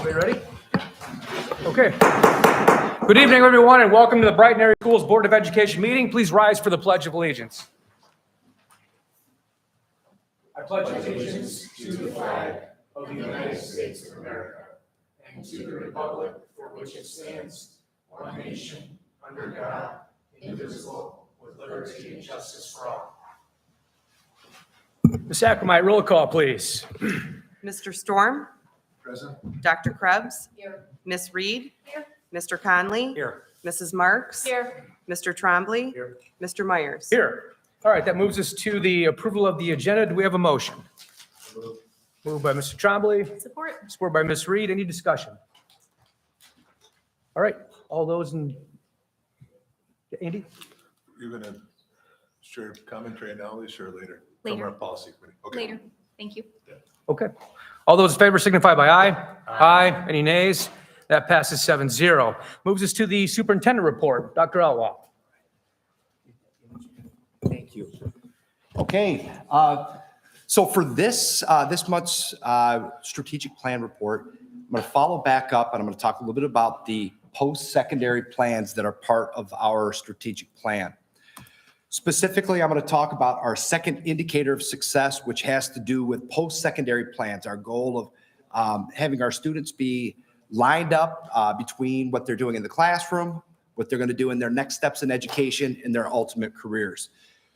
Everybody ready? Okay. Good evening, everyone, and welcome to the Brighton Area Schools Board of Education meeting. Please rise for the Pledge of Allegiance. I pledge allegiance to the flag of the United States of America and to the republic for which it stands, one nation, under God, indivisible, with liberty and justice for all. Ms. Ackermite, roll call, please. Mr. Storm? Present. Dr. Krebs? Here. Ms. Reed? Here. Mr. Conley? Here. Mrs. Marks? Here. Mr. Trombley? Here. Mr. Myers? Here. All right, that moves us to the approval of the agenda. Do we have a motion? Moved by Mr. Trombley, Support. supported by Ms. Reed. Any discussion? All right, all those in, Andy? You're going to share commentary analysis or later? Later. From our policy committee? Okay. Later. Thank you. Okay. All those in favor signify by aye. Aye. Any nays? That passes 7-0. Moves us to the superintendent report. Dr. Elwell. Thank you. Okay, so for this month's strategic plan report, I'm going to follow back up and I'm going to talk a little bit about the post-secondary plans that are part of our strategic plan. Specifically, I'm going to talk about our second indicator of success, which has to do with post-secondary plans, our goal of having our students be lined up between what they're doing in the classroom, what they're going to do in their next steps in education, and their ultimate careers.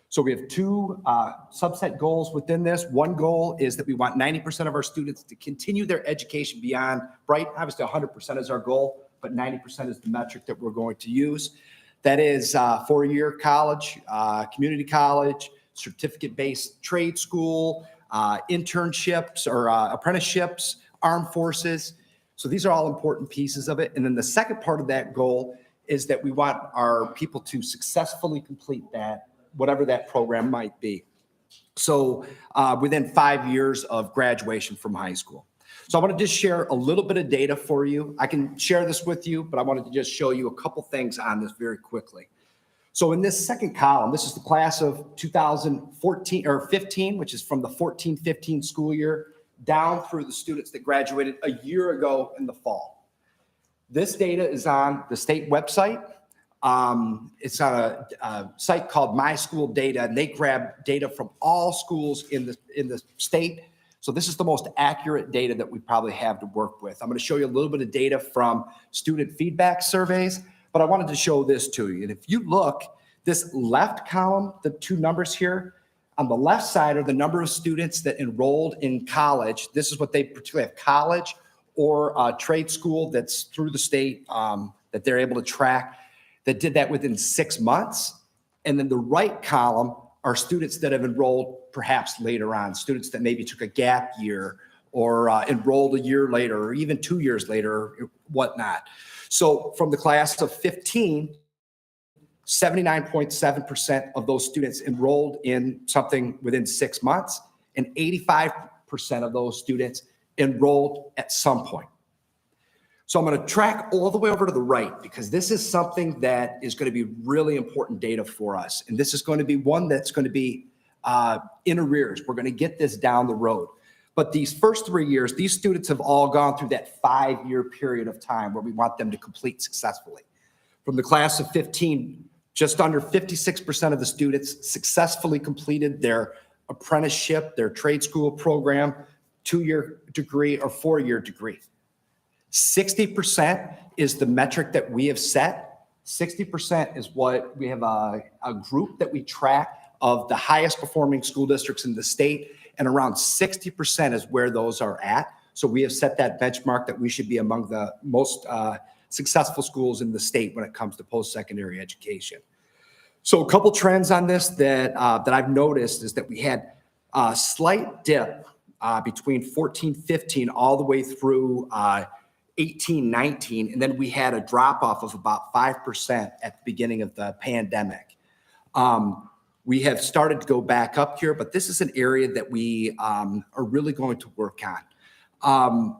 So we have two subset goals within this. One goal is that we want 90% of our students to continue their education beyond Brighton. Obviously, 100% is our goal, but 90% is the metric that we're going to use. That is four-year college, community college, certificate-based trade school, internships or apprenticeships, armed forces. So these are all important pieces of it. And then the second part of that goal is that we want our people to successfully complete that, whatever that program might be. So within 5 years of graduation from high school. So I want to just share a little bit of data for you. I can share this with you, but I wanted to just show you a couple things on this very quickly. So in this second column, this is the class of 2014 or 15, which is from the 14-15 school year down through the students that graduated a year ago in the fall. This data is on the state website. It's on a site called My School Data, and they grab data from all schools in the state. So this is the most accurate data that we probably have to work with. I'm going to show you a little bit of data from student feedback surveys, but I wanted to show this to you. And if you look, this left column, the two numbers here, on the left side are the number of students that enrolled in college. This is what they particularly have, college or trade school that's through the state that they're able to track, that did that within 6 months. And then the right column are students that have enrolled perhaps later on, students that maybe took a gap year or enrolled a year later or even 2 years later or whatnot. So from the class of 15, 79.7% of those students enrolled in something within 6 months, and 85% of those students enrolled at some point. So I'm going to track all the way over to the right because this is something that is going to be really important data for us. And this is going to be one that's going to be in arrears. We're going to get this down the road. But these first 3 years, these students have all gone through that 5-year period of time where we want them to complete successfully. From the class of 15, just under 56% of the students successfully completed their apprenticeship, their trade school program, 2-year degree or 4-year degree. 60% is the metric that we have set. 60% is what we have a group that we track of the highest performing school districts in the state, and around 60% is where those are at. So we have set that benchmark that we should be among the most successful schools in the state when it comes to post-secondary education. So a couple trends on this that I've noticed is that we had a slight dip between 14-15 all the way through 18-19, and then we had a drop off of about 5% at the beginning of the pandemic. We have started to go back up here, but this is an area that we are really going to work on.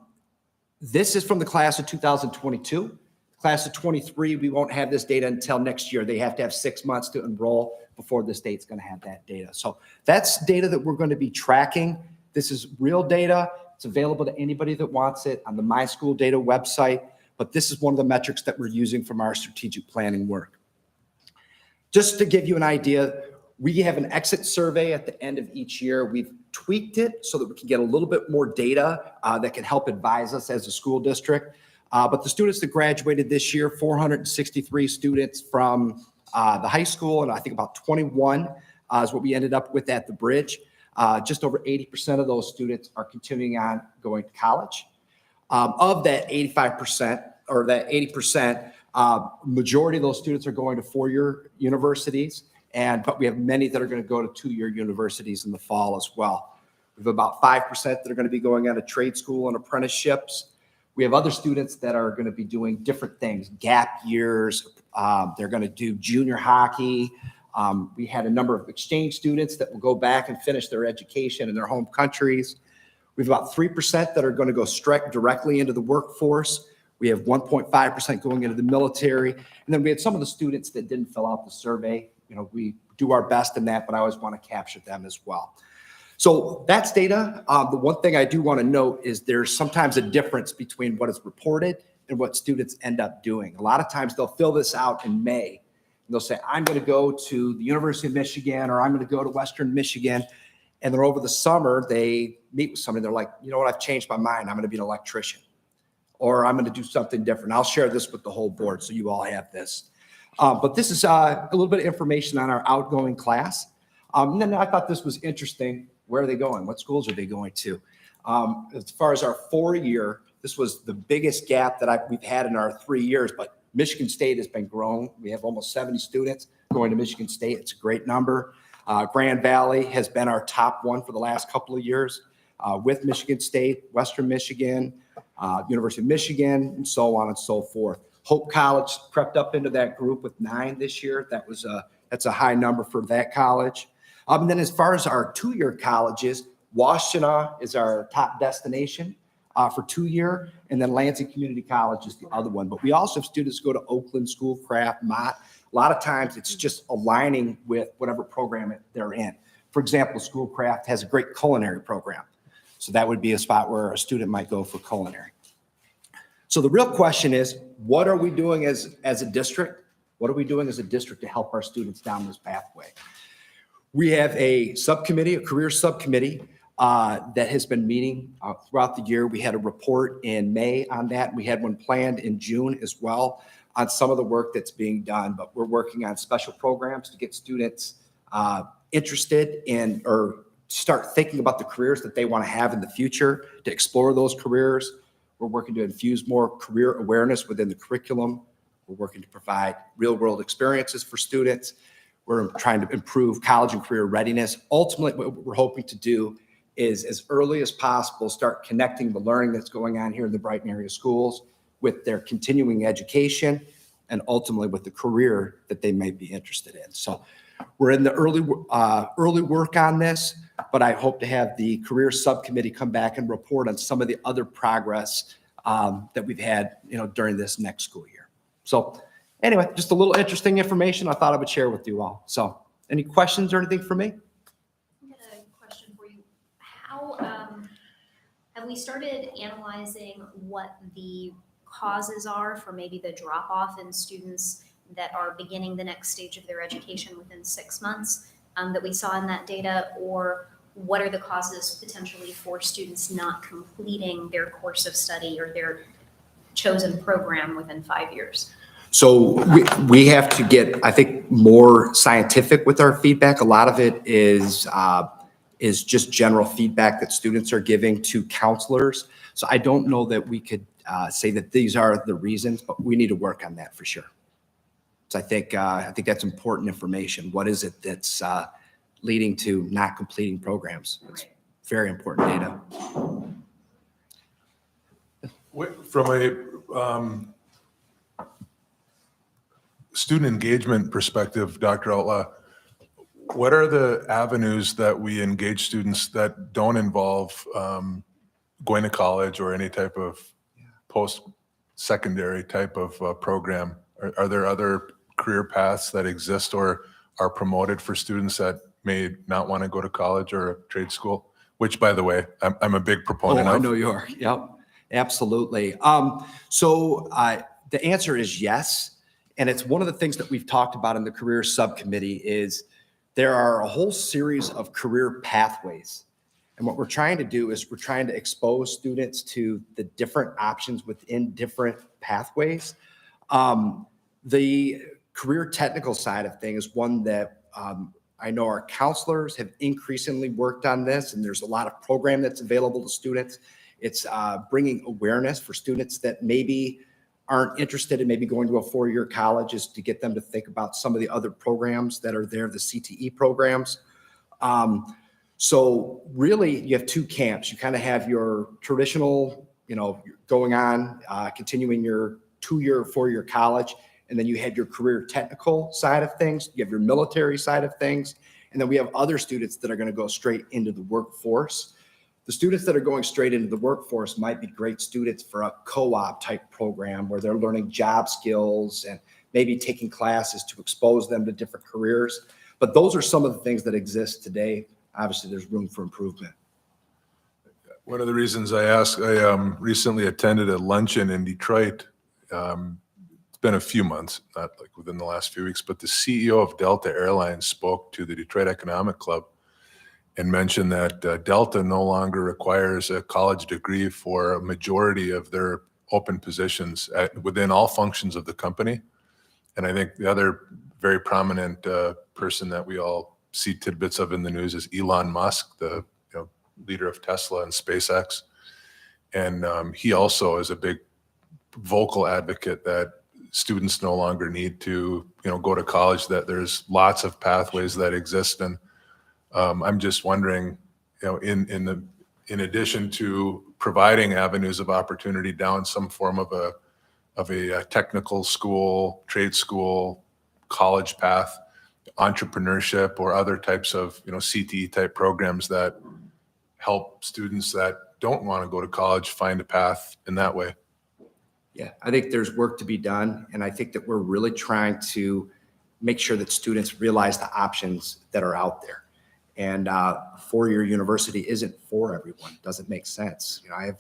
This is from the class of 2022. Class of 23, we won't have this data until next year. They have to have 6 months to enroll before the state's going to have that data. So that's data that we're going to be tracking. This is real data. It's available to anybody that wants it on the My School Data website, but this is one of the metrics that we're using from our strategic planning work. Just to give you an idea, we have an exit survey at the end of each year. We've tweaked it so that we can get a little bit more data that can help advise us as a school district. But the students that graduated this year, 463 students from the high school, and I think about 21 is what we ended up with at the Bridge. Just over 80% of those students are continuing on going to college. Of that 85% or that 80%, majority of those students are going to four-year universities, but we have many that are going to go to two-year universities in the fall as well. We have about 5% that are going to be going out of trade school and apprenticeships. We have other students that are going to be doing different things, gap years. They're going to do junior hockey. We had a number of exchange students that will go back and finish their education in their home countries. We have about 3% that are going to go straight directly into the workforce. We have 1.5% going into the military. And then we had some of the students that didn't fill out the survey. You know, we do our best in that, but I always want to capture them as well. So that's data. The one thing I do want to note is there's sometimes a difference between what is reported and what students end up doing. A lot of times they'll fill this out in May. And they'll say, I'm going to go to the University of Michigan, or I'm going to go to Western Michigan. And then over the summer, they meet with somebody. They're like, you know what, I've changed my mind. I'm going to be an electrician, or I'm going to do something different. I'll share this with the whole board so you all have this. But this is a little bit of information on our outgoing class. And then I thought this was interesting. Where are they going? What schools are they going to? As far as our 4-year, this was the biggest gap that we've had in our 3 years, but Michigan State has been grown. We have almost 70 students going to Michigan State. It's a great number. Grand Valley has been our top one for the last couple of years with Michigan State, Western Michigan, University of Michigan, and so on and so forth. Hope College crept up into that group with 9 this year. That's a high number for that college. And then as far as our 2-year colleges, Washtenaw is our top destination for 2-year, and then Lansing Community College is the other one. But we also have students go to Oakland, Schoolcraft, Mott. A lot of times it's just aligning with whatever program they're in. For example, Schoolcraft has a great culinary program. So that would be a spot where a student might go for culinary. So the real question is, what are we doing as a district? What are we doing as a district to help our students down this pathway? We have a subcommittee, a career subcommittee that has been meeting throughout the year. We had a report in May on that. We had one planned in June as well on some of the work that's being done, but we're working on special programs to get students interested in or start thinking about the careers that they want to have in the future, to explore those careers. We're working to infuse more career awareness within the curriculum. We're working to provide real-world experiences for students. We're trying to improve college and career readiness. Ultimately, what we're hoping to do is, as early as possible, start connecting the learning that's going on here in the Brighton area schools with their continuing education and ultimately with the career that they may be interested in. So we're in the early work on this, but I hope to have the career subcommittee come back and report on some of the other progress that we've had, during this next school year. So anyway, just a little interesting information I thought I would share with you all. So any questions or anything for me? I got a question for you. How have we started analyzing what the causes are for maybe the drop off in students that are beginning the next stage of their education within 6 months that we saw in that data, or what are the causes potentially for students not completing their course of study or their chosen program within 5 years? So we have to get, I think, more scientific with our feedback. A lot of it is just general feedback that students are giving to counselors. So I don't know that we could say that these are the reasons, but we need to work on that for sure. So I think that's important information. What is it that's leading to not completing programs? It's very important data. From a student engagement perspective, Dr. Outlaw, what are the avenues that we engage students that don't involve going to college or any type of post-secondary type of program? Are there other career paths that exist or are promoted for students that may not want to go to college or a trade school? which, by the way, I'm a big proponent I of. know you are. Yep, absolutely. The answer is yes. And it's one of the things that we've talked about in the career subcommittee is there are a whole series of career pathways. And what we're trying to do is we're trying to expose students to the different options within different pathways. The career technical side of things is one that I know our counselors have increasingly worked on this, and there's a lot of program that's available to students. It's bringing awareness for students that maybe aren't interested in maybe going to a four-year college, is to get them to think about some of the other programs that are there, the CTE programs. So really you have two camps. You kind of have your traditional, going on, continuing your 2-year, 4-year college. And then you have your career technical side of things. You have your military side of things. And then we have other students that are going to go straight into the workforce. The students that are going straight into the workforce might be great students for a co-op type program where they're learning job skills and maybe taking classes to expose them to different careers. But those are some of the things that exist today. Obviously, there's room for improvement. One of the reasons I asked, I recently attended a luncheon in Detroit. It's been a few months, not like within the last few weeks, but the CEO of Delta Airlines spoke to the Detroit Economic Club and mentioned that Delta no longer requires a college degree for a majority of their open positions within all functions of the company. And I think the other very prominent person that we all see tidbits of in the news is Elon Musk, the leader of Tesla and SpaceX. And he also is a big vocal advocate that students no longer need to go to college, that there's lots of pathways that exist. And I'm just wondering, in addition to providing avenues of opportunity down some form of a technical school, trade school, college path, entrepreneurship, or other types of CTE type programs that help students that don't want to go to college find a path in that way. Yeah, I think there's work to be done. And I think that we're really trying to make sure that students realize the options that are out there. And four-year university isn't for everyone. It doesn't make sense. I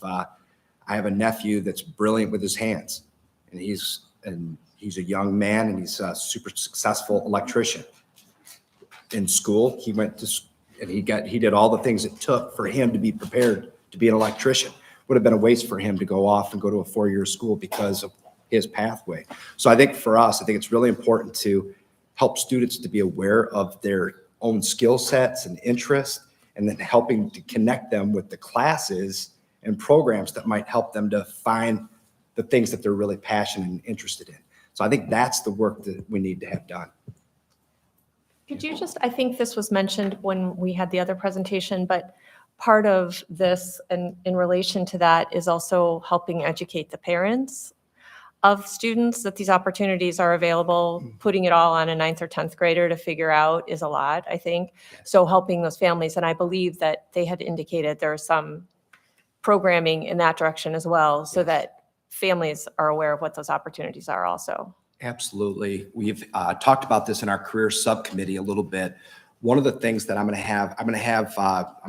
have a nephew that's brilliant with his hands, and he's a young man, and he's a super successful electrician. In school, he went to and he did all the things it took for him to be prepared to be an electrician. Would have been a waste for him to go off and go to a four-year school because of his pathway. So I think for us, I think it's really important to help students to be aware of their own skill sets and interests, and then helping to connect them with the classes and programs that might help them to find the things that they're really passionate and interested in. So I think that's the work that we need to have done. Could you I think this was mentioned when we had the other presentation, but part of this and in relation to that is also helping educate the parents of students that these opportunities are available. Putting it all on a 9th or 10th grader to figure out is a lot, I think. So helping those families, and I believe that they had indicated there is some programming in that direction as well, so that families are aware of what those opportunities are also. Absolutely. We've talked about this in our career subcommittee a little bit. One of the things that I'm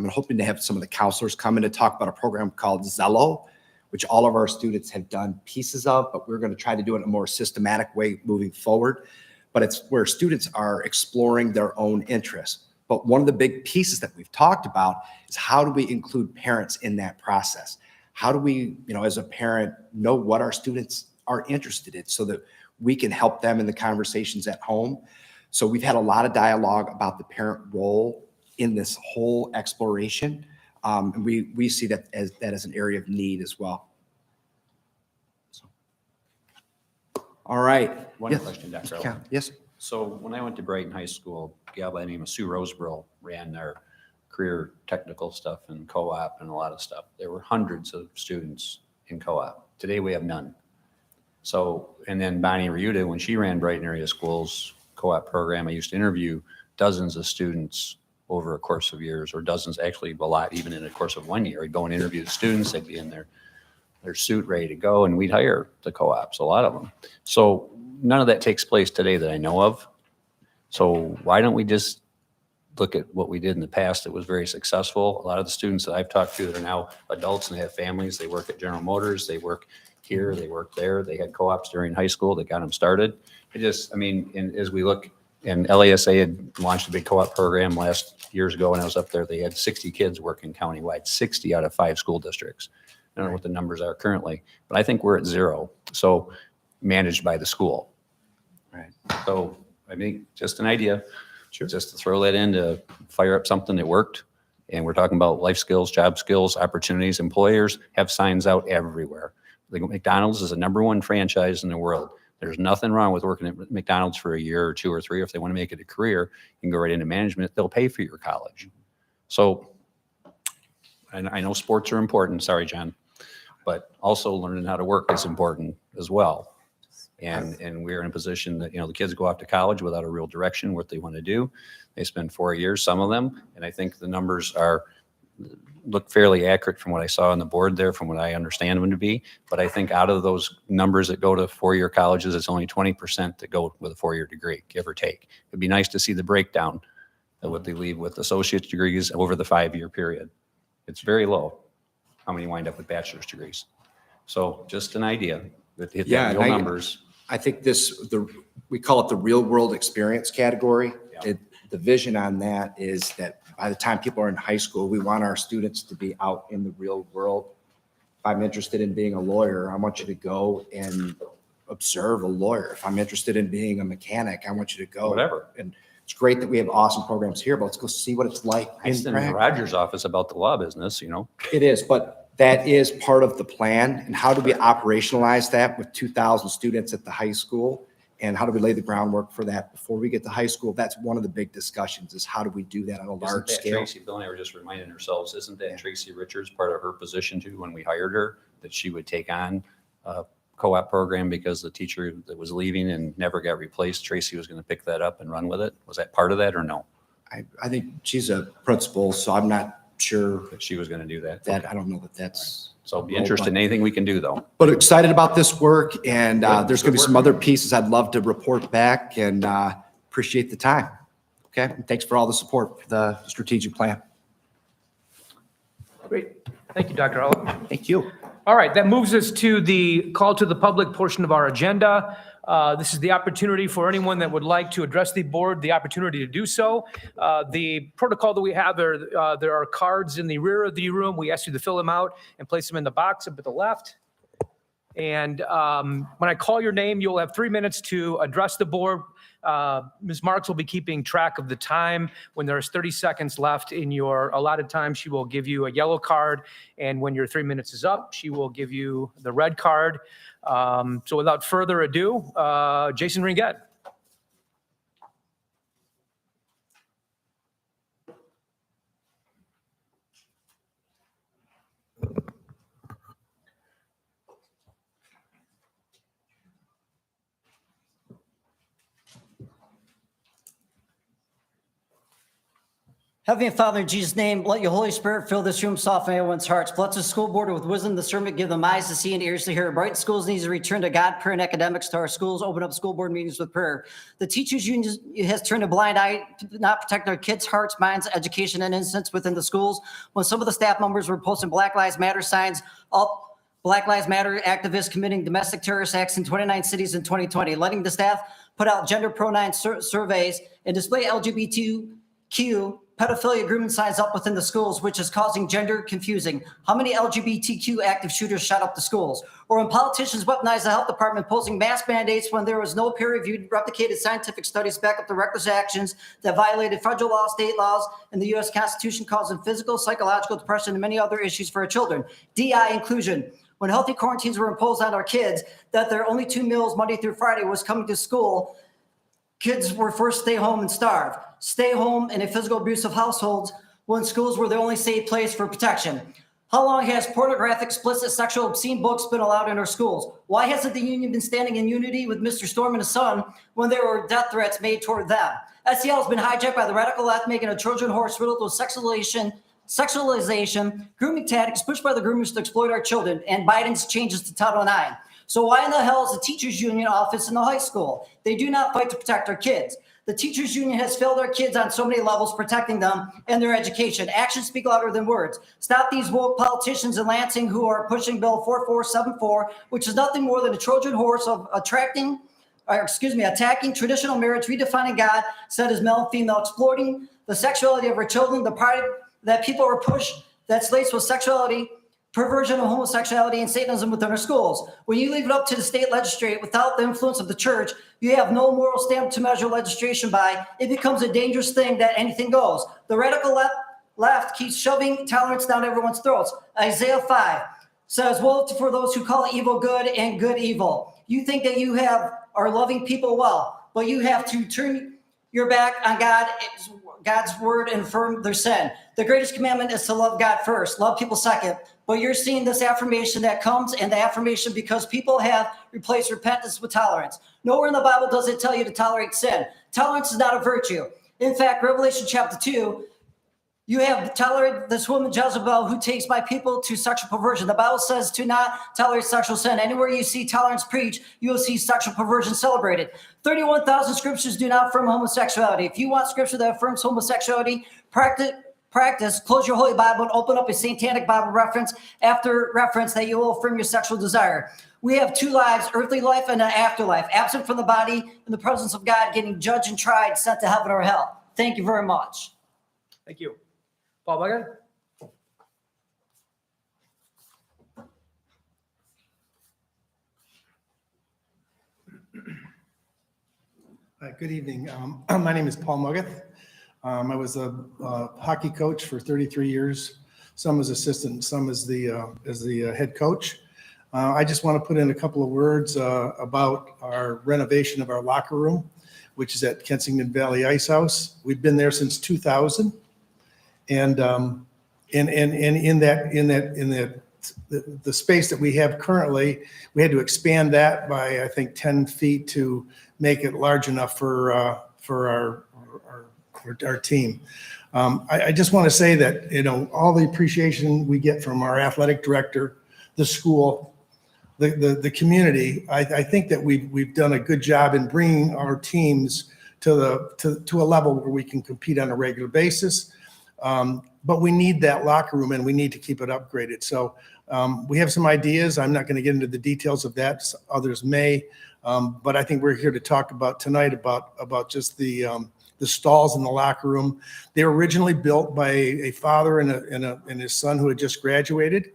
hoping to have some of the counselors come in to talk about a program called Zello, which all of our students have done pieces of, but we're going to try to do it in a more systematic way moving forward. But it's where students are exploring their own interests. But one of the big pieces that we've talked about is how do we include parents in that process? How do we, as a parent, know what our students are interested in so that we can help them in the conversations at home? So we've had a lot of dialogue about the parent role in this whole exploration. And we see that as an area of need as well. So. All right. One Yes. question, Dr. Yeah. Yes. So when I went to Brighton High School, a gal by the name of Sue Roseborough ran their career technical stuff and co-op and a lot of stuff. There were hundreds of students in co-op. Today we have none. So, and then Bonnie Ryuda, when she ran Brighton area schools co-op program, I used to interview dozens of students over a course of years, or dozens, actually a lot, even in a course of 1 year. I'd go and interview the students, they'd be in their suit ready to go, and we'd hire the co-ops, a lot of them. So none of that takes place today that I know of. So why don't we just look at what we did in the past, it was very successful. A lot of the students that I've talked to that are now adults and they have families, they work at General Motors, they work here, they work there, they had co-ops during high school that got them started. And as we look, and LASA had launched a big co-op program years ago when I was up there, they had 60 kids working countywide, 60 out of 5 school districts. I don't know what the numbers are currently, but I think we're at 0. So managed by the school. Right. So I mean, just an idea. Sure. Just to throw that in to fire up something that worked. And we're talking about life skills, job skills, opportunities. Employers have signs out everywhere. Like McDonald's is the #1 franchise in the world. There's nothing wrong with working at McDonald's for a year or 2 or 3. If they want to make it a career, you can go right into management. They'll pay for your college. So, and I know sports are important. Sorry, John. But also learning how to work is important as well. And we're in a position that, the kids go off to college without a real direction, what they want to do. They spend 4 years, some of them. And I think the numbers look fairly accurate from what I saw on the board there, from what I understand them to be. But I think out of those numbers that go to 4-year colleges, it's only 20% that go with a 4-year degree, give or take. It'd be nice to see the breakdown of what they leave with associate's degrees over the 5-year period. It's very low how many wind up with bachelor's degrees. So just an idea that hit Yeah, the and real numbers. I think we call it the real world experience category. Yeah. The vision on that is that by the time people are in high school, we want our students to be out in the real world. If I'm interested in being a lawyer, I want you to go and observe a lawyer. If I'm interested in being a mechanic, I want you to go. Whatever. And it's great that we have awesome programs here, but let's go see what it's like I in sit in practice. Roger's office about the law business, It is, but that is part of the plan. And how do we operationalize that with 2,000 students at the high school? And how do we lay the groundwork for that before we get to high school? That's one of the big discussions, is how do we do that on a large scale? Tracy, Bill and I were just reminding ourselves, isn't that Tracy Richards part of her position too, when we hired her, that she would take on a co-op program because the teacher that was leaving and never got replaced, Tracy was going to pick that up and run with it? Was that part of that or no? I think she's a principal, so I'm not sure That she was going to do that? that, I don't know that that's. So be interested in anything we can do though. But excited about this work, and there's going to be good some work. other pieces I'd love to report back, and appreciate the time. Okay, and thanks for all the support for the strategic plan. Great. Thank you, Dr. Oliver. Thank you. All right, that moves us to the call to the public portion of our agenda. This is the opportunity for anyone that would like to address the board, the opportunity to do so. The protocol that we have, there are cards in the rear of the room. We ask you to fill them out and place them in the box up at the left. And when I call your name, you'll have 3 minutes to address the board. Ms. Marks will be keeping track of the time. When there's 30 seconds left in your allotted time, she will give you a yellow card. And when your 3 minutes is up, she will give you the red card. So without further ado, Jason Ringett. Heavenly Father, in Jesus' name, let your Holy Spirit fill this room, soften everyone's hearts. Bless the school board with wisdom, discernment, give them eyes to see and ears to hear. Brighten schools needs to return to God, prayer, and academics to our schools. Open up school board meetings with prayer. The teachers union has turned a blind eye to not protect our kids' hearts, minds, education, and innocence within the schools. When some of the staff members were posting Black Lives Matter signs, all Black Lives Matter activists committing domestic terrorist acts in 29 cities in 2020, letting the staff put out gender pronoun surveys and display LGBTQ pedophilia grooming signs up within the schools, which is causing gender confusing. How many LGBTQ active shooters shot up the schools? Or when politicians weaponize the health department posing mask mandates when there was no peer-reviewed, replicated scientific studies back up the reckless actions that violated federal law, state laws, and the U.S. Constitution, causing physical, psychological depression, and many other issues for our children. DI inclusion. When healthy quarantines were imposed on our kids, that their only 2 meals Monday through Friday was coming to school, kids were forced to stay home and starve. Stay home in a physical abusive households when schools were the only safe place for protection. How long has pornographic, explicit, sexual, obscene books been allowed in our schools? Why hasn't the union been standing in unity with Mr. Storm and his son when there were death threats made toward them? SEL has been hijacked by the radical left, making a Trojan horse riddled with sexualization, grooming tactics pushed by the groomers to exploit our children, and Biden's changes to Title IX. So why in the hell is the teachers union office in the high school? They do not fight to protect our kids. The teachers union has failed our kids on so many levels, protecting them and their education. Actions speak louder than words. Stop these woke politicians in Lansing who are pushing Bill 4474, which is nothing more than a Trojan horse of attacking traditional marriage, redefining God, said as male and female, exploiting the sexuality of our children, the pride that people are pushed that's laced with sexuality, perversion of homosexuality, and Satanism within our schools. When you leave it up to the state legislature without the influence of the church, you have no moral stamp to measure legislation by. It becomes a dangerous thing that anything goes. The radical left keeps shoving tolerance down everyone's throats. Isaiah 5 says, woe for those who call evil good and good evil. You think that you are loving people well, but you have to turn your back on God's word and affirm their sin. The greatest commandment is to love God first, love people second. But you're seeing this affirmation that comes, and the affirmation because people have replaced repentance with tolerance. Nowhere in the Bible does it tell you to tolerate sin. Tolerance is not a virtue. In fact, Revelation chapter 2, you have tolerated this woman Jezebel who takes my people to sexual perversion. The Bible says to not tolerate sexual sin. Anywhere you see tolerance preached, you will see sexual perversion celebrated. 31,000 scriptures do not affirm homosexuality. If you want scripture that affirms homosexuality, practice, close your Holy Bible and open up a satanic Bible reference after reference that you will affirm your sexual desire. We have two lives, earthly life and an afterlife, absent from the body in the presence of God, getting judged and tried, sent to heaven or hell. Thank you very much. Thank you. Paul Becker? Good evening. My name is Paul Muggeth. I was a hockey coach for 33 years, some as assistant, some as the head coach. I just want to put in a couple of words about our renovation of our locker room, which is at Kensington Valley Ice House. We've been there since 2000, and in the space that we have currently, we had to expand that by I think 10 feet to make it large enough for our team. I just want to say that all the appreciation we get from our athletic director, the school, the community. I think that we've done a good job in bringing our teams to a level where we can compete on a regular basis. But we need that locker room and we need to keep it upgraded. So we have some ideas. I'm not going to get into the details of that. Others may, but I think we're here to talk about tonight about just the stalls in the locker room. They were originally built by a father and his son who had just graduated.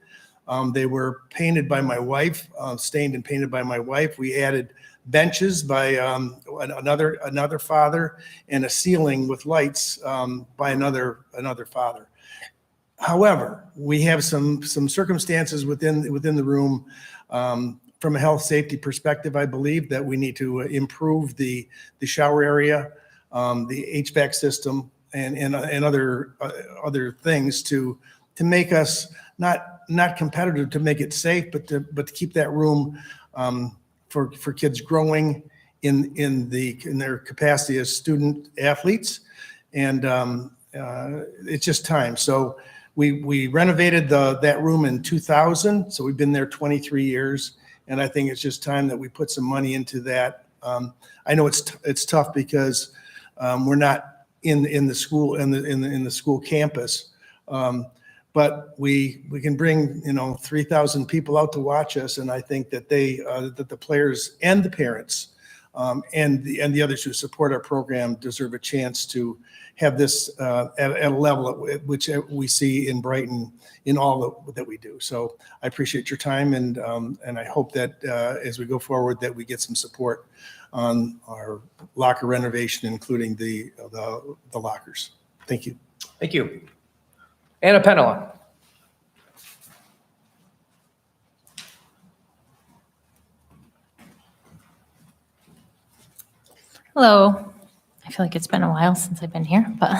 They were painted by my wife, stained and painted by my wife. We added benches by another father and a ceiling with lights by another father. However, we have some circumstances within the room from a health safety perspective. I believe that we need to improve the shower area, the HVAC system, and other things to make us not competitive, to make it safe, but to keep that room for kids growing in their capacity as student athletes, and it's just time. So we renovated that room in 2000, so we've been there 23 years, and I think it's just time that we put some money into that. I know it's tough because we're not in the school in the school campus, but we can bring 3,000 people out to watch us, and I think that that the players and the parents and the others who support our program deserve a chance to have this at a level at which we see in Brighton in all that we do. So I appreciate your time, and I hope that as we go forward that we get some support on our locker renovation, including the lockers. Thank you. Thank you. Anna Penela. Hello. I feel like it's been a while since I've been here, but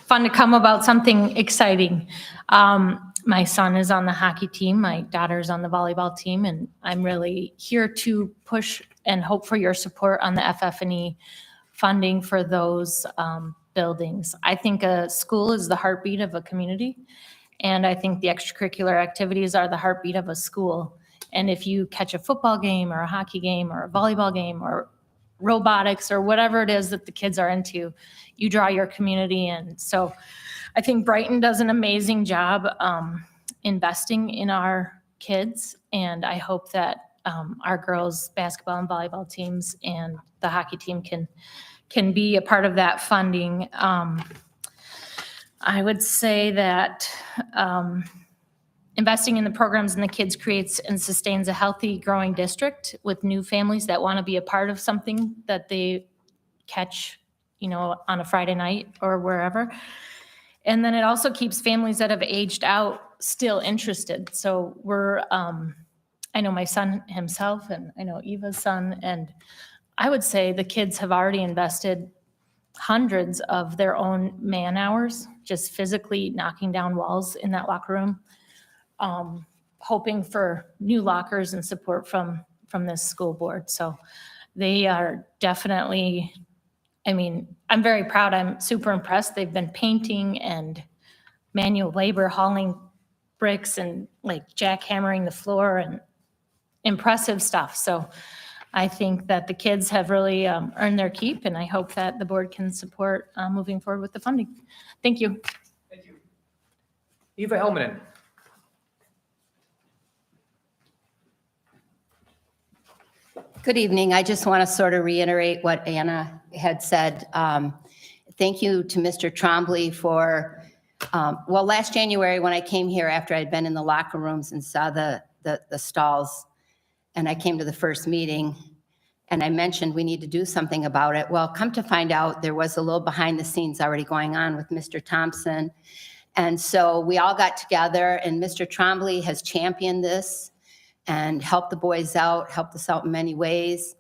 fun to come about something exciting. My son is on the hockey team. My daughter's on the volleyball team, and I'm really here to push and hope for your support on the FF&E funding for those buildings. I think a school is the heartbeat of a community, and I think the extracurricular activities are the heartbeat of a school. And if you catch a football game or a hockey game or a volleyball game or robotics or whatever it is that the kids are into, you draw your community in. So I think Brighton does an amazing job investing in our kids, and I hope that our girls basketball and volleyball teams and the hockey team can be a part of that funding. I would say that investing in the programs and the kids creates and sustains a healthy, growing district with new families that want to be a part of something that they catch, on a Friday night or wherever. And then it also keeps families that have aged out still interested. So I know my son himself, and I know Eva's son, and I would say the kids have already invested hundreds of their own man hours, just physically knocking down walls in that locker room, hoping for new lockers and support from this school board. So they are definitely, I'm very proud. I'm super impressed. They've been painting and manual labor, hauling bricks and like jackhammering the floor and impressive stuff. So I think that the kids have really earned their keep, and I hope that the board can support moving forward with the funding. Thank you. Thank you. Eva Helmanen. Good evening. I just want to sort of reiterate what Anna had said. Thank you to Mr. Trombley for, last January when I came here after I'd been in the locker rooms and saw the stalls, and I came to the first meeting and I mentioned we need to do something about it. Well, come to find out, there was a little behind the scenes already going on with Mr. Thompson. And so we all got together, and Mr. Trombley has championed this and helped the boys out, helped us out in many ways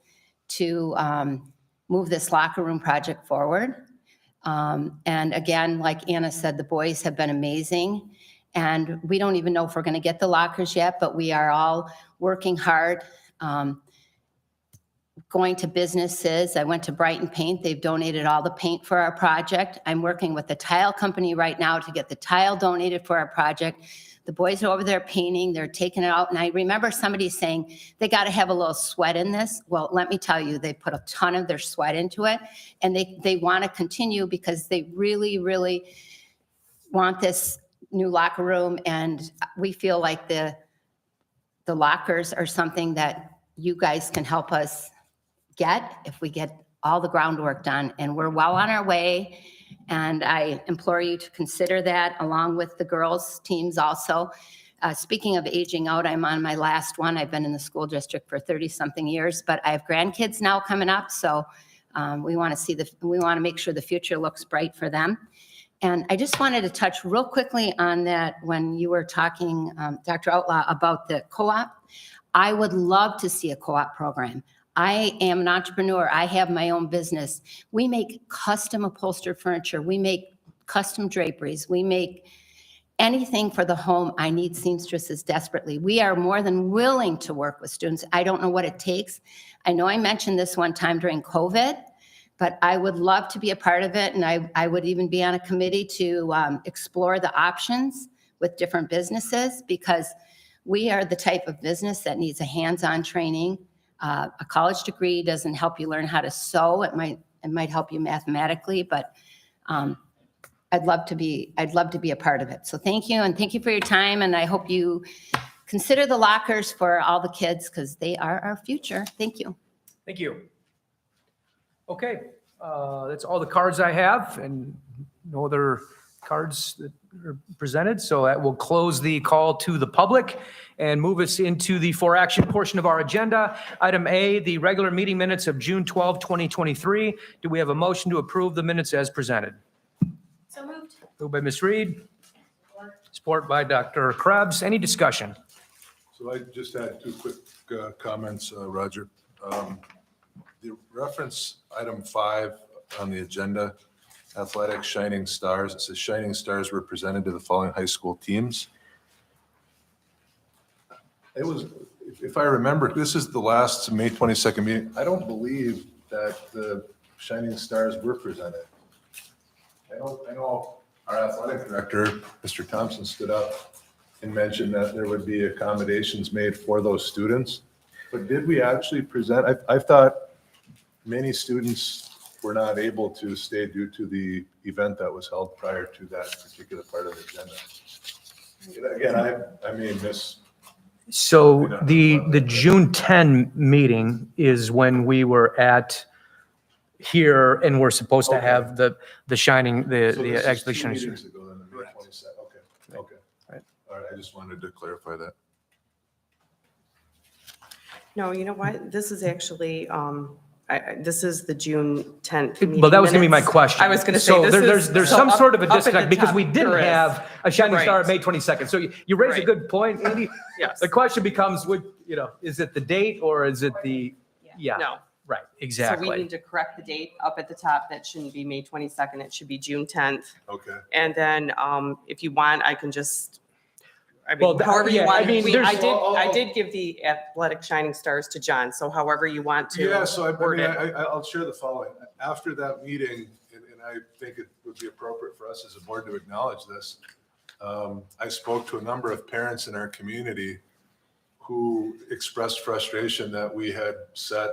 to move this locker room project forward. And again, like Anna said, the boys have been amazing. And we don't even know if we're going to get the lockers yet, but we are all working hard, going to businesses. I went to Brighton Paint. They've donated all the paint for our project. I'm working with the tile company right now to get the tile donated for our project. The boys are over there painting, they're taking it out. And I remember somebody saying they got to have a little sweat in this. Well, let me tell you, they put a ton of their sweat into it, and they want to continue because they really, really want this new locker room. And we feel like the lockers are something that you guys can help us get if we get all the groundwork done. And we're well on our way. And I implore you to consider that along with the girls' teams also. Speaking of aging out, I'm on my last one. I've been in the school district for 30-something years, but I have grandkids now coming up. So we want to make sure the future looks bright for them. And I just wanted to touch real quickly on that when you were talking, Dr. Outlaw, about the co-op. I would love to see a co-op program. I am an entrepreneur. I have my own business. We make custom upholstered furniture. We make custom draperies. We make anything for the home. I need seamstresses desperately. We are more than willing to work with students. I don't know what it takes. I know I mentioned this one time during COVID, but I would love to be a part of it. And I would even be on a committee to explore the options with different businesses, because we are the type of business that needs a hands-on training. A college degree doesn't help you learn how to sew. It might help you mathematically, but I'd love to be a part of it. So thank you, and thank you for your time. And I hope you consider the lockers for all the kids, because they are our future. Thank you. Thank you. Okay, that's all the cards I have, and no other cards that are presented. So that will close the call to the public and move us into the for action portion of our agenda. Item A, the regular meeting minutes of June 12, 2023. Do we have a motion to approve the minutes as presented? So moved. Moved by Ms. Reed. Support by Dr. Krebs. Any discussion? So I just had two quick comments, Roger. The reference item 5 on the agenda, athletics shining stars. It says shining stars were presented to the following high school teams. It was, if I remember, this is the last May 22nd meeting. I don't believe that the shining stars were presented. I know our athletic director, Mr. Thompson, stood up and mentioned that there would be accommodations made for those students. But did we actually present? I thought many students were not able to stay due to the event that was held prior to that particular part of the agenda. And again, I mean, this, So the June 10 meeting is when we were at here and we're supposed to Okay. have the shining, so the this is actually 2 shining. meetings ago, then the May 22nd. Okay. Right. All right, I just wanted to clarify that. No, you know what? This is actually, this is the June 10th meeting Well, that was going to be my minutes. question. I was going to say, So this is. there's so some up- sort of a up at the disconnect because top, we didn't there is. have a shining star Right. on May 22nd. So you raised a Right. good point, Andy. Yes. The question becomes, is it the date or is it the, yeah, No. right, So we exactly. need to correct the date up at the top. That shouldn't be May 22nd. It should be June 10th. Okay. And then if you want, I can just, Well, however you yeah, I want. mean, there's- I did give the athletic shining stars to John, so however you want to. Yeah, so I word mean, it. I'll share the following. After that meeting, and I think it would be appropriate for us as a board to acknowledge this, I spoke to a number of parents in our community who expressed frustration that we had set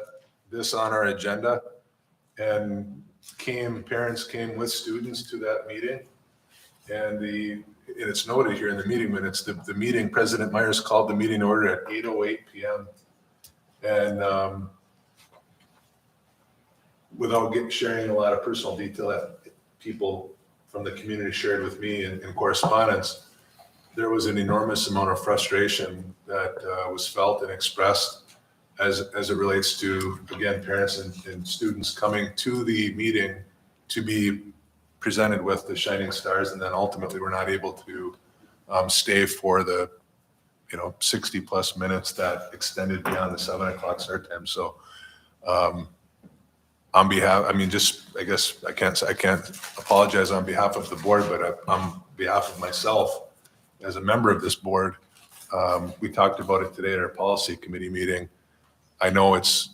this on our agenda, and parents came with students to that meeting. And it's noted here in the meeting minutes, the meeting, President Myers called the meeting order at 8:08 PM. And without sharing a lot of personal detail that people from the community shared with me in correspondence, there was an enormous amount of frustration that was felt and expressed as it relates to, again, parents and students coming to the meeting to be presented with the shining stars, and then ultimately we're not able to stay for the 60 plus minutes that extended beyond the 7 o'clock start time. So on behalf, I mean, I guess I can't apologize on behalf of the board, but on behalf of myself as a member of this board, we talked about it today at our policy committee meeting. I know it's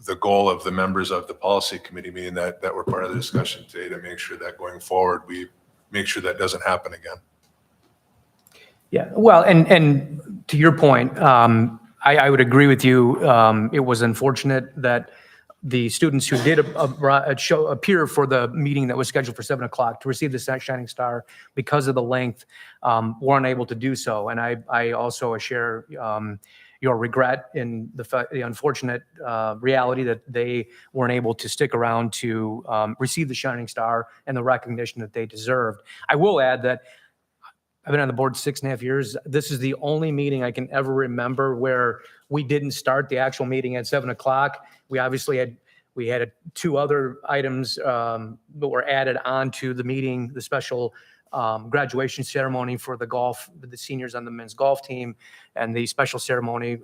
the goal of the members of the policy committee meeting that were part of the discussion today to make sure that going forward, we make sure that doesn't happen again. Yeah, well, and to your point, I would agree with you. It was unfortunate that the students who did appear for the meeting that was scheduled for 7 o'clock to receive the shining star because of the length weren't able to do so. And I also share your regret in the unfortunate reality that they weren't able to stick around to receive the shining star and the recognition that they deserved. I will add that I've been on the board 6.5 years. This is the only meeting I can ever remember where we didn't start the actual meeting at 7 o'clock. We obviously had 2 other items that were added onto the meeting, the special graduation ceremony for the seniors on the men's golf team, and the special ceremony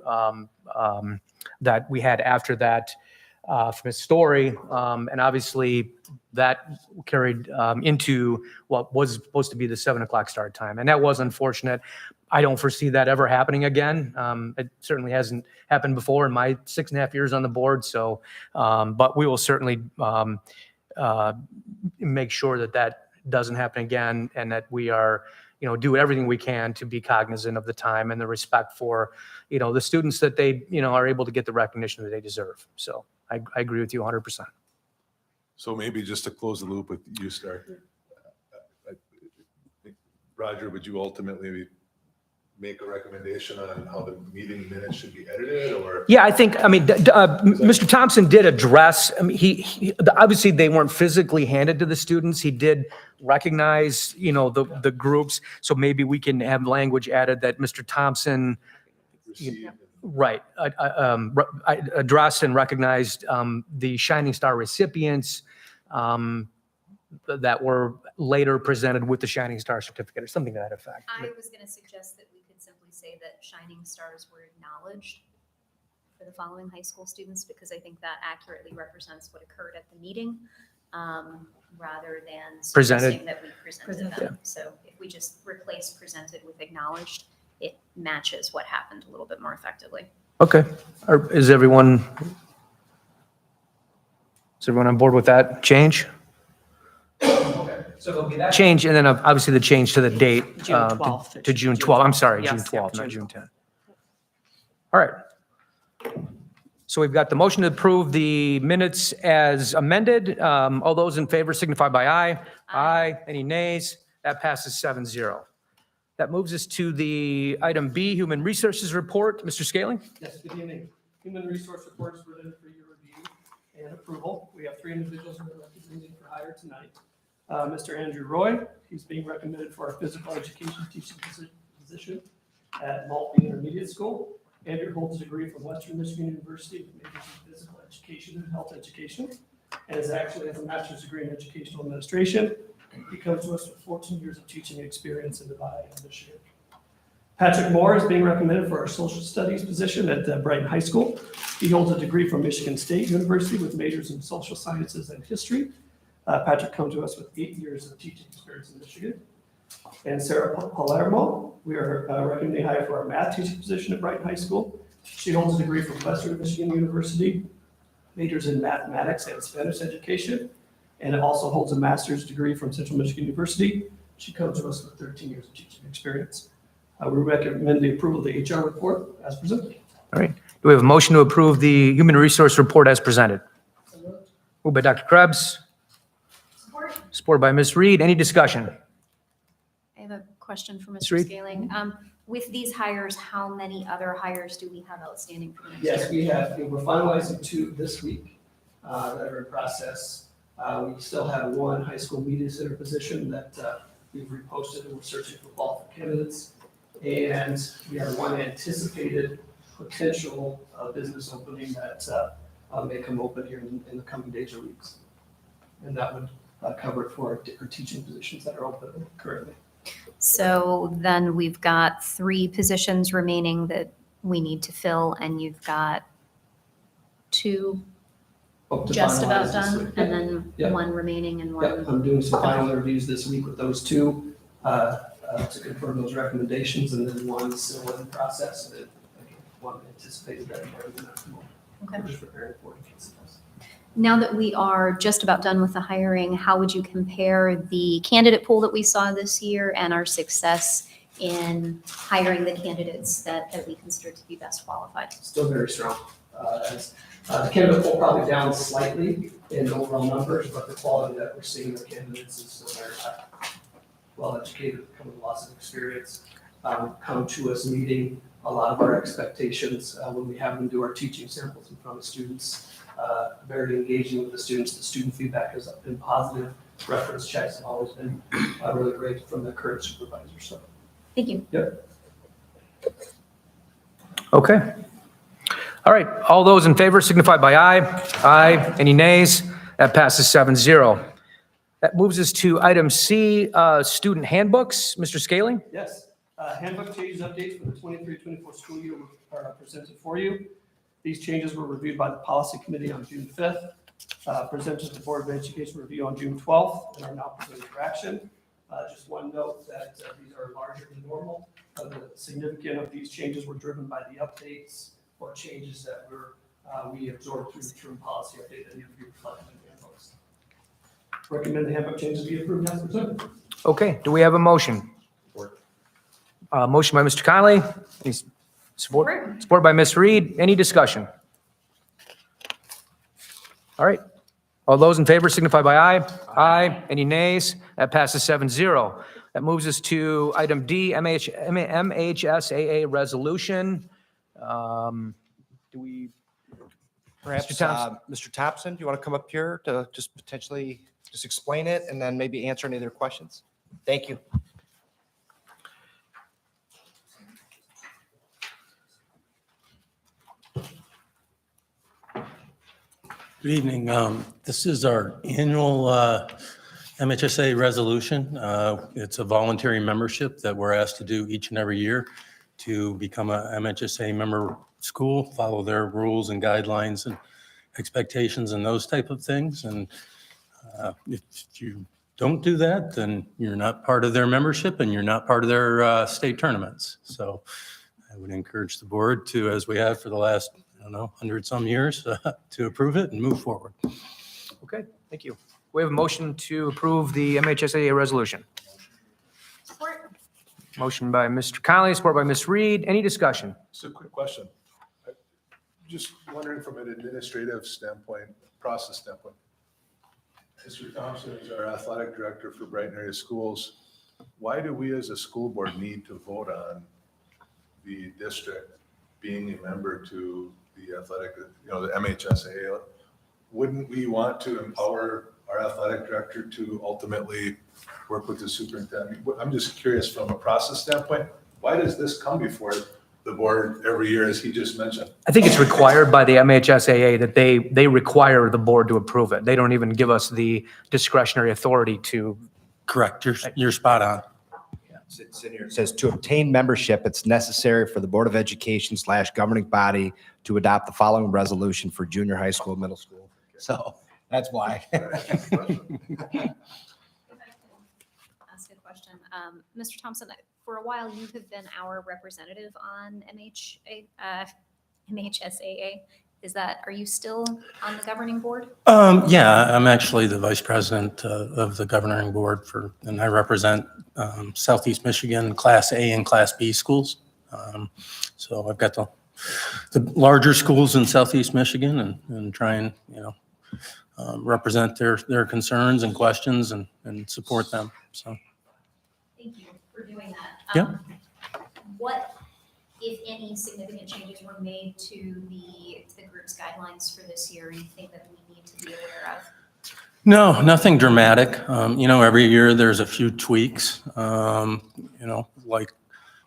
that we had after that from his story. And obviously that carried into what was supposed to be the 7 o'clock start time. And that was unfortunate. I don't foresee that ever happening again. It certainly hasn't happened before in my 6.5 years on the board. So, but we will certainly make sure that doesn't happen again, and that we are, do everything we can to be cognizant of the time and the respect for, the students, that they, are able to get the recognition that they deserve. So I agree with you 100%. So maybe just to close the loop with you, Star. Roger, would you ultimately make a recommendation on how the meeting minutes should be edited, or? Yeah, I think, Mr. Thompson did address, obviously they weren't physically handed to the students. He did recognize, the groups. So maybe we can have language added that Mr. Thompson, right, addressed and recognized the Shining Star recipients that were later presented with the Shining Star certificate or something to that effect. I was going to suggest that we could simply say that shining stars were acknowledged for the following high school students, because I think that accurately represents what occurred at the meeting, rather than Presented. suggesting that we presented them. So if we just replace presented with acknowledged, it matches what happened a little bit more effectively. Okay. Is everyone on board with that change? So there'll be that change, and then obviously the change to the date. June 12th. To June 12th. I'm sorry, Yes, June yeah, 12th, not June June 10th. All right. So we've got the motion to approve the minutes as amended. All those in favor signify by aye. Aye. Any nays? That passes 7-0. That moves us to the item B, Human Resources Report. Mr. Scaling? Yes, good evening. Human Resource Report is presented for your review and approval. We have 3 individuals who are recommended for hire tonight. Mr. Andrew Roy, he's being recommended for our physical education teaching position at Maltby Intermediate School. Andrew holds a degree from Western Michigan University with majors in physical education and health education, and actually has a master's degree in educational administration. He comes to us with 14 years of teaching experience in Nevada and Michigan. Patrick Moore is being recommended for our social studies position at Brighton High School. He holds a degree from Michigan State University with majors in social sciences and history. Patrick comes to us with 8 years of teaching experience in Michigan. And Sarah Palermo, we are recommending hire for our math teaching position at Brighton High School. She holds a degree from Western Michigan University, majors in mathematics and Spanish education, and also holds a master's degree from Central Michigan University. She comes to us with 13 years of teaching experience. We recommend the approval of the HR report as presented. All right. Do we have a motion to approve the Human Resource Report as presented? Moved by Dr. Krebs. Support. Supported by Ms. Reed. Any discussion? I have a question for Ms. Mr. Reed? Scaling. With these hires, how many other hires do we have outstanding for the next Yes, year? we're finalizing 2 this week that are in process. We still have 1 high school media center position that we've reposted and we're searching for qualified candidates. And we have 1 anticipated potential business opening that may come open here in the coming days or weeks. And that would cover it for our teaching positions that are open currently. So then we've got 3 positions remaining that we need to fill, and you've got 2 Hope to just about finalize this done, week. and then Yep. 1 remaining and Yep, 1. I'm doing some final interviews this week with those 2 to confirm those recommendations, and then 1 still in process, and then 1 anticipated that in the next month. Okay. We're just preparing for it in case it does. Now that we are just about done with the hiring, how would you compare the candidate pool that we saw this year and our success in hiring the candidates that we consider to be best qualified? Still very strong. The candidate pool probably down slightly in overall numbers, but the quality that we're seeing in the candidates is still very high. Well-educated, come with lots of experience, come to us meeting a lot of our expectations when we have them do our teaching samples in front of students. Very engaging with the students. The student feedback has been positive. Reference checks have always been really great from the current supervisor. So, Thank you. yep. Okay. All right. All those in favor signify by aye. Aye. Any nays? That passes 7-0. That moves us to item C, student handbooks. Mr. Scaling? Yes. Handbook changes updates for the 23-24 school year are presented for you. These changes were reviewed by the policy committee on June 5th, presented to the Board of Education review on June 12th, and are now presented for action. Just one note that these are larger than normal. The significant of these changes were driven by the updates or changes that we absorbed through the term policy update that need to be reflected in the handbooks. Recommend the handbook changes be approved as presented. Okay. Do we have a motion? Motion by Mr. Conley. Any support? Support by Ms. Reed. Any discussion? All right. All those in favor signify by aye. Aye. Any nays? That passes 7-0. That moves us to item D, MHSAA resolution. Do we? Perhaps, Mr. Thompson? Mr. Thompson, do you want to come up here to just potentially just explain it and then maybe answer any of their questions? Thank you. Good evening. This is our annual MHSA resolution. It's a voluntary membership that we're asked to do each and every year to become a MHSA member school, follow their rules and guidelines and expectations and those type of things. And if you don't do that, then you're not part of their membership and you're not part of their state tournaments. So I would encourage the board to, as we have for the last, 100 some years, to approve it and move forward. Okay. Thank you. We have a motion to approve the MHSAA resolution. Support. Motion by Mr. Conley, support by Ms. Reed. Any discussion? Just a quick question. just wondering from an administrative standpoint, process standpoint. Mr. Thompson is our athletic director for Brighton area schools. Why do we as a school board need to vote on the district being a member to the athletic, the MHSAA? Wouldn't we want to empower our athletic director to ultimately work with the superintendent? I'm just curious from a process standpoint, why does this come before the board every year, as he just mentioned? I think it's required by the MHSAA that they require the board to approve it. They don't even give us the discretionary authority to. Correct, you're spot on. It's in here. It says to obtain membership, it's necessary for the Board of Education / governing body to adopt the following resolution for junior high school, middle school. So that's why. If I can ask a question, Mr. Thompson, for a while you have been our representative on MHSAA. Are you still on the governing board? Yeah, I'm actually the vice president of the governing board and I represent Southeast Michigan Class A and Class B schools. So I've got the larger schools in Southeast Michigan and try and, represent their concerns and questions and support them, so. Thank you for doing that. Yep. What, if any, significant changes were made to the group's guidelines for this year you think that we need to be aware of? No, nothing dramatic. Every year there's a few tweaks, like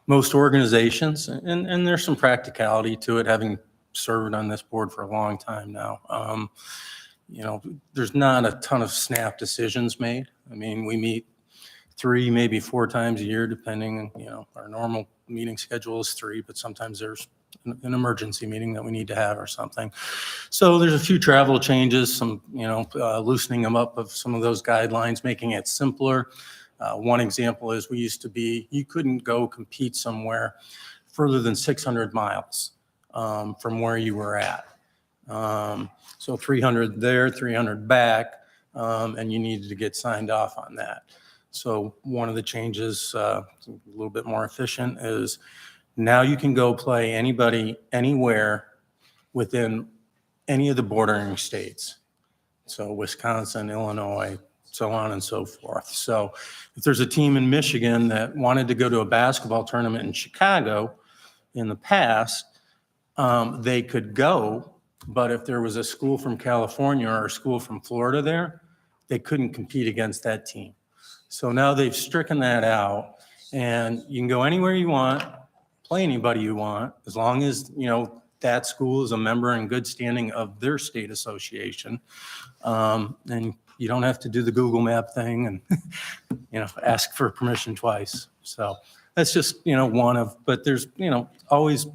most organizations, and there's some practicality to it, having served on this board for a long time now. There's not a ton of snap decisions made. I mean, we meet 3, maybe 4 times a year, depending, our normal meeting schedule is 3, but sometimes there's an emergency meeting that we need to have or something. So there's a few travel changes, some, loosening them up of some of those guidelines, making it simpler. One example is you couldn't go compete somewhere further than 600 miles from where you were at. So 300 there, 300 back, and you needed to get signed off on that. So one of the changes, a little bit more efficient, is now you can go play anybody, anywhere within any of the bordering states. So Wisconsin, Illinois, so on and so forth. So if there's a team in Michigan that wanted to go to a basketball tournament in Chicago in the past, they could go, but if there was a school from California or a school from Florida there, they couldn't compete against that team. So now they've stricken that out, and you can go anywhere you want, play anybody you want, as long as, that school is a member in good standing of their state association. And you don't have to do the Google Map thing and, ask for permission twice. So that's just, but there's, always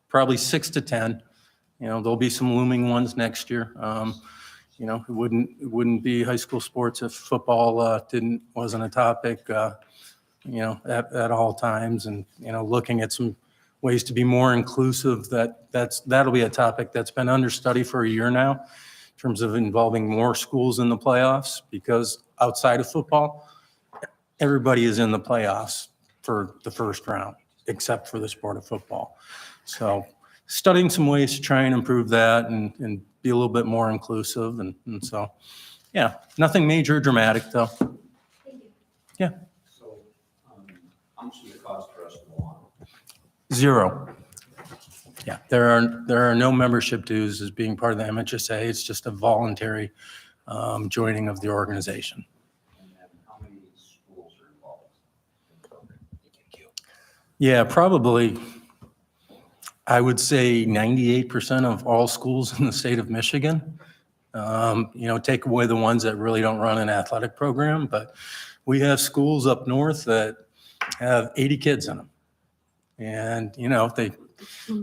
probably 6 to 10. There'll be some looming ones next year. It wouldn't be high school sports if football wasn't a topic, at all times, and looking at some ways to be more inclusive. That'll be a topic that's been understudy for a year now, in terms of involving more schools in the playoffs, because outside of football, everybody is in the playoffs for the first round, except for the sport of football. So studying some ways to try and improve that and be a little bit more inclusive. And so, yeah, nothing major or dramatic though. Thank you. Yeah. So, how much does it cost for us to go on? 0. Yeah, there are no membership dues as being part of the MHSA. It's just a voluntary joining of the organization. And then how many schools are involved in the program? Yeah, probably, I would say 98% of all schools in the state of Michigan. Take away the ones that really don't run an athletic program, but we have schools up north that have 80 kids in them. And, they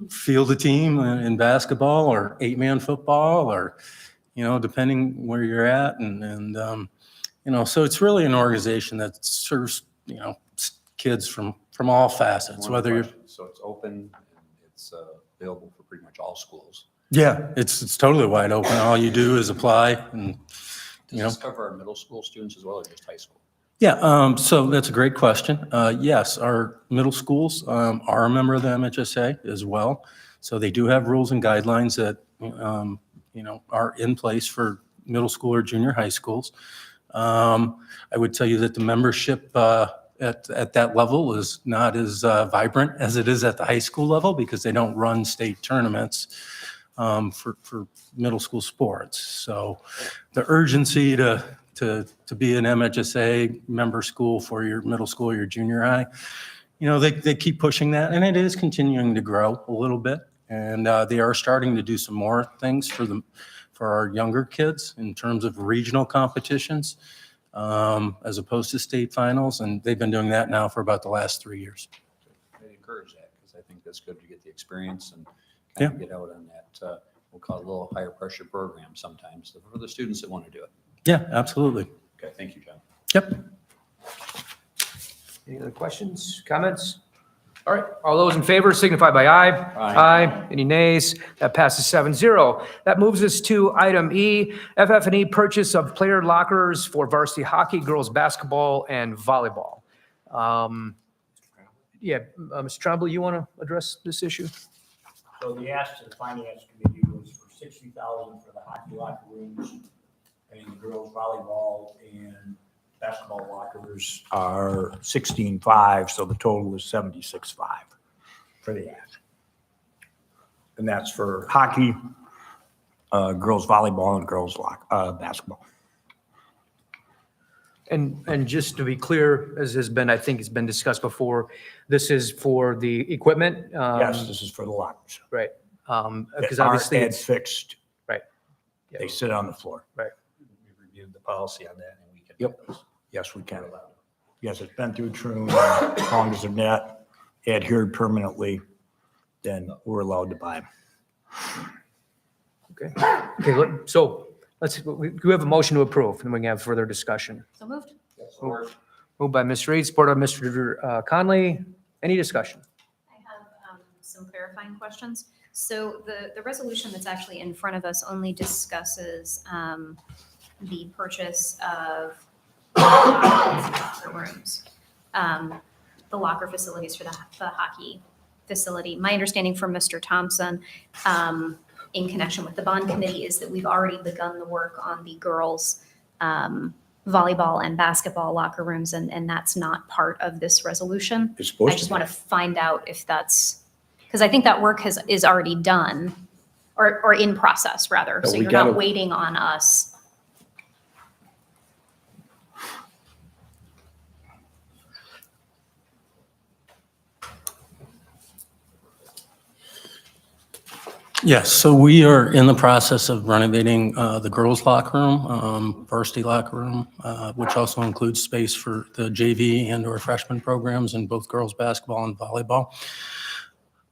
field a team in basketball or 8-man football or, depending where you're at. And so it's really an organization that serves, kids from all facets, whether you're. So it's open and it's available for pretty much all schools. Yeah, it's totally wide open. All you do is apply and, Does this cover our middle school students as well, or just high school? Yeah, so that's a great question. Yes, our middle schools are a member of the MHSA as well. So they do have rules and guidelines that, are in place for middle school or junior high schools. I would tell you that the membership at that level is not as vibrant as it is at the high school level because they don't run state tournaments for middle school sports. So the urgency to be an MHSA member school for your middle school or your junior high, they keep pushing that, and it is continuing to grow a little bit. And they are starting to do some more things for our younger kids in terms of regional competitions, as opposed to state finals. And they've been doing that now for about the last 3 years. I encourage that because I think that's good to get the experience and kind of get out on that, we'll call it a little higher pressure program sometimes for the students that want to do it. Yeah, absolutely. Okay, thank you, John. Yep. Any other questions, comments? All right, all those in favor signify by aye. Aye. Any nays? That passes 7-0. That moves us to item E, FF&E purchase of player lockers for varsity hockey, girls basketball, and volleyball. Mr. Trombley, you want to address this issue? So the ask to the finance committee was for $60,000 for the hockey locker rooms, and the girls volleyball and basketball lockers are $16,500, so the total is $76,500 for the ask. And that's for hockey, girls volleyball, and girls basketball. And just to be clear, as has been, I think it's been discussed before, this is for the equipment? Yes, this is for the lockers. Right. Because That aren't obviously ad it's, fixed. right. They sit on the floor. Right. We reviewed the policy on that and we can. Yep. Yes, we can. Yes, it's been through Troon, as long as they're not adhered permanently, then we're allowed to buy them. Okay, so we have a motion to approve, and we can have further discussion. So moved. Moved by Ms. Reed, supported by Mr. Conley. Any discussion? I have some clarifying questions. So the resolution that's actually in front of us only discusses the purchase of locker rooms, the locker facilities for the hockey facility. My understanding from Mr. Thompson, in connection with the bond committee, is that we've already begun the work on the girls' volleyball and basketball locker rooms, and that's not part of this resolution. It's supposed I to just be. want to find out if that's, because I think that work is already done, or in process, rather. But So we you're not gotta- waiting on us. Yes, so we are in the process of renovating the girls' locker room, varsity locker room, which also includes space for the JV and/or freshman programs in both girls' basketball and volleyball.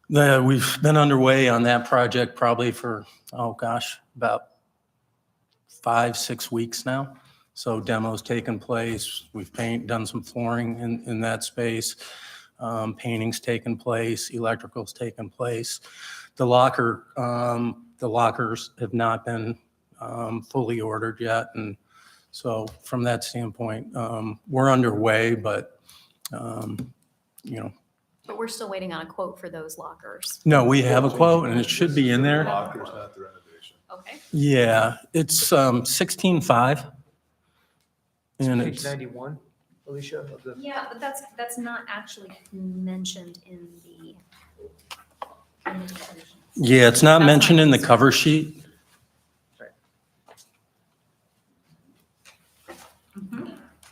We've been underway on that project probably for, about 5-6 weeks now. So demos taken place, we've done some flooring in that space, painting's taken place, electrical's taken place. The lockers have not been fully ordered yet, and so from that standpoint, we're underway, but But we're still waiting on a quote for those lockers. no, we have a quote, and it should be in there. Lockers, not the renovation. Okay. Yeah, it's 16.5. And Page it's, 91, Alicia, of the. Yeah, but that's not actually mentioned in the resolution. yeah, it's not That's mentioned my in the concern. cover sheet.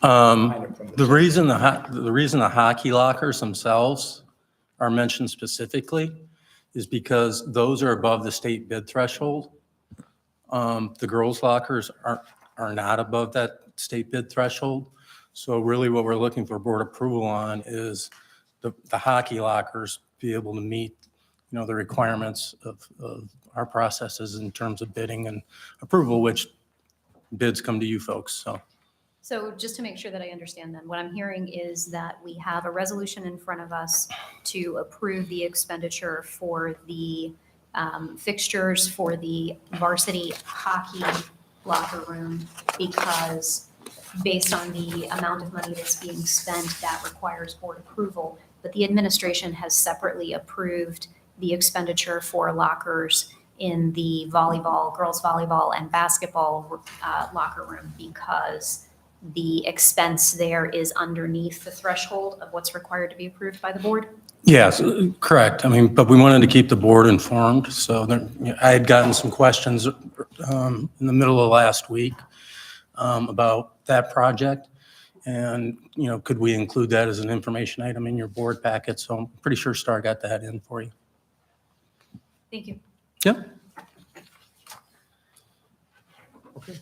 The reason the hockey lockers themselves are mentioned specifically is because those are above the state bid threshold. The girls' lockers are not above that state bid threshold. So really what we're looking for board approval on is the hockey lockers be able to meet, the requirements of our processes in terms of bidding and approval, which bids come to you folks, so. So just to make sure that I understand then, what I'm hearing is that we have a resolution in front of us to approve the expenditure for the fixtures for the varsity hockey locker room, because based on the amount of money that's being spent, that requires board approval. But the administration has separately approved the expenditure for lockers in the volleyball, girls volleyball and basketball locker room because the expense there is underneath the threshold of what's required to be approved by the board? Yes, correct. I mean, but we wanted to keep the board informed. So I had gotten some questions in the middle of last week about that project. And, could we include that as an information item in your board packet? So I'm pretty sure Star got that in for you. Thank you. Yep. Okay.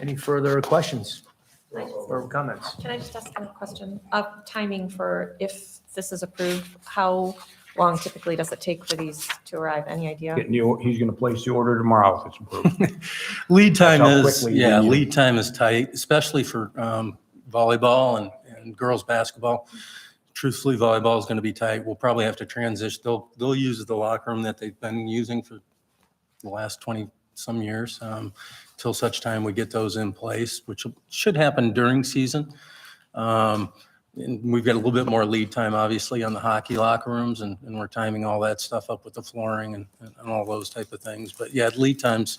Any further questions or comments? Can I just ask a question of timing for if this is approved? How long typically does it take for these to arrive? Any idea? He's going to place the order tomorrow if it's approved. Lead time That's how is, quickly we need lead time is tight, especially for volleyball and girls basketball. Truthfully, volleyball is going to be tight. We'll probably have to transition. They'll use the locker room that they've been using for the last 20 some years till such time we get those in place, which should happen during season. And we've got a little bit more lead time, obviously, on the hockey locker rooms, and we're timing all that stuff up with the flooring and all those type of things. But yeah, lead time's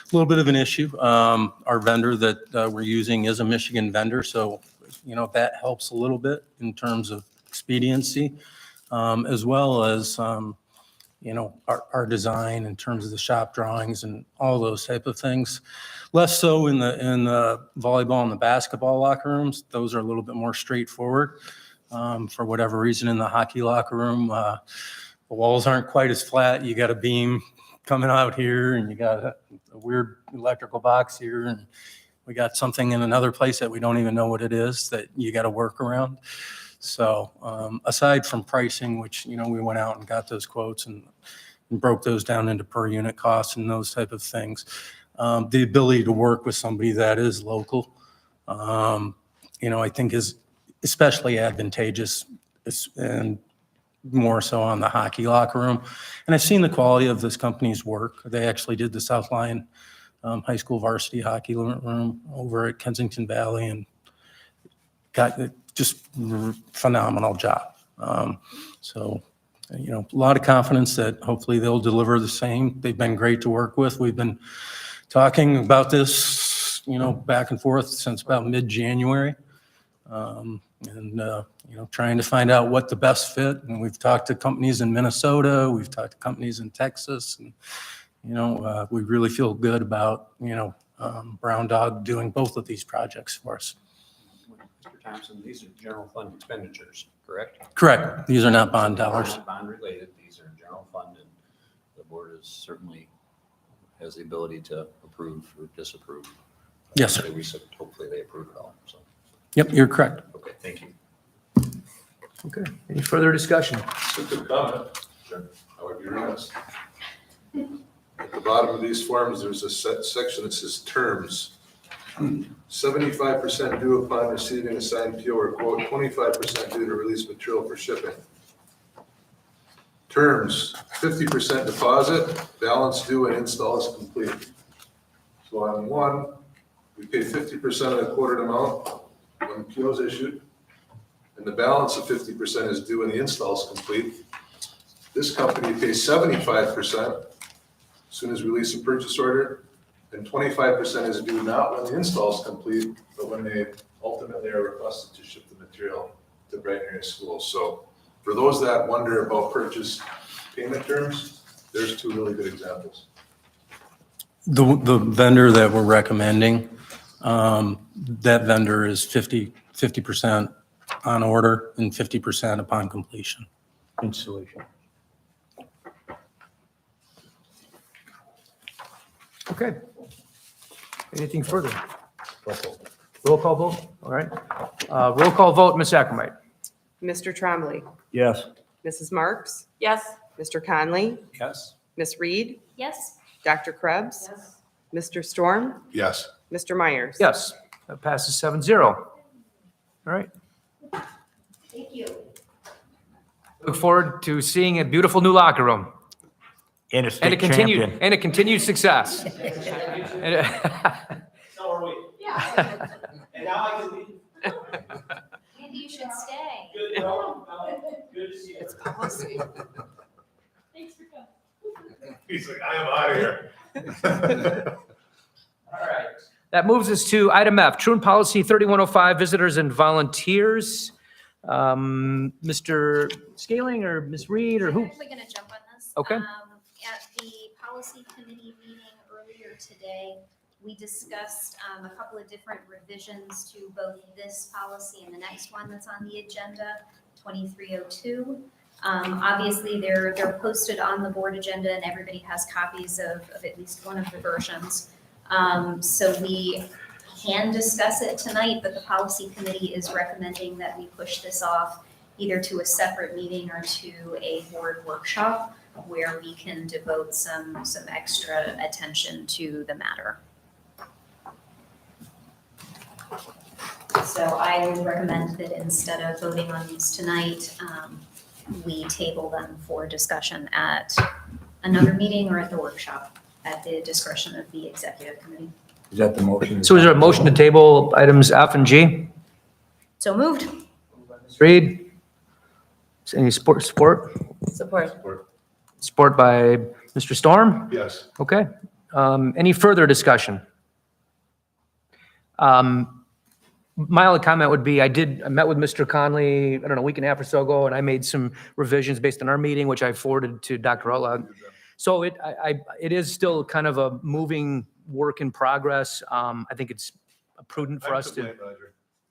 a little bit of an issue. Our vendor that we're using is a Michigan vendor, so that helps a little bit in terms of expediency, as well as our design in terms of the shop drawings and all those type of things. Less so in the volleyball and the basketball locker rooms. Those are a little bit more straightforward. For whatever reason, in the hockey locker room, the walls aren't quite as flat. You got a beam coming out here, and you got a weird electrical box here, and we got something in another place that we don't even know what it is that you got to work around. So aside from pricing, which, we went out and got those quotes and broke those down into per unit costs and those type of things, the ability to work with somebody that is local, I think is especially advantageous, and more so on the hockey locker room. And I've seen the quality of this company's work. They actually did the South Lyon High School varsity hockey room over at Kensington Valley and got just phenomenal job. So, a lot of confidence that hopefully they'll deliver the same. They've been great to work with. We've been talking about this, back and forth since about mid-January. Trying to find out what the best fit. And we've talked to companies in Minnesota, we've talked to companies in Texas, and, we really feel good about, Brown Dog doing both of these projects for us. Mr. Thompson, these are general fund expenditures, correct? Correct. These are not bond dollars. Not bond related, these are general fund, and the board is certainly has the ability to approve or disapprove. Yes, sir. Hopefully they approve it all, so. Yep, you're correct. Okay, thank you. Okay. Any further discussion? Just a comment. Sure. I would be remiss. At the bottom of these forms, there's a section that says terms. 75% due upon receiving a signed PO or quote, 25% due to release material for shipping. Terms, 50% deposit, balance due and install is complete. So on one, we pay 50% of the quoted amount when the PO is issued, and the balance of 50% is due when the install is complete. This company pays 75% as soon as release a purchase order, and 25% is due not when the install is complete, but when they ultimately are requested to ship the material to Brighton area schools. So for those that wonder about purchase payment terms, there's two really good examples. The vendor that we're recommending, that vendor is 50% on order and 50% upon completion. Installation. Okay. Anything further? Roll call vote? All right. Roll call vote, Ms. Ackermight. Mr. Trombley, Yes. Mrs. Marks, Yes. Mr. Conley, Yes. Miss Reed, Yes? Dr. Krebs, Mr. Storm, Yes. Mr. Myers. Yes, that passes 7-0. All right. Thank you. Look forward to seeing a beautiful new locker room And a and state champion. a continued success. So are we. Yeah. And now I can leave. Maybe you should stay. Good, well, good to see you. It's policy. Thanks for He's like, I am out of here. All right. That moves us to item F, Truant Policy 3105, Visitors and Volunteers. Mr. Scaling or Ms. Reed or I'm who? actually gonna jump on this. Okay. At the policy committee meeting earlier today, we discussed a couple of different revisions to both this policy and the next one that's on the agenda, 2302. Obviously, they're posted on the board agenda and everybody has copies of at least one of the versions. So we can discuss it tonight, but the policy committee is recommending that we push this off either to a separate meeting or to a board workshop where we can devote some extra attention to the matter. So I would recommend that instead of voting on these tonight, we table them for discussion at another meeting or at the workshop at the discretion of the executive committee. Is that the motion? So is there a motion to table items F and G? So moved. Ms. Reed? Any support? Support. Support by Mr. Storm? Yes. Okay. Any further discussion? My only comment would be, I met with Mr. Conley, I don't know, a week and a half or so ago, and I made some revisions based on our meeting, which I forwarded to Dr. Outlaw. So it is still kind of a moving work in progress. I think it's prudent for us to.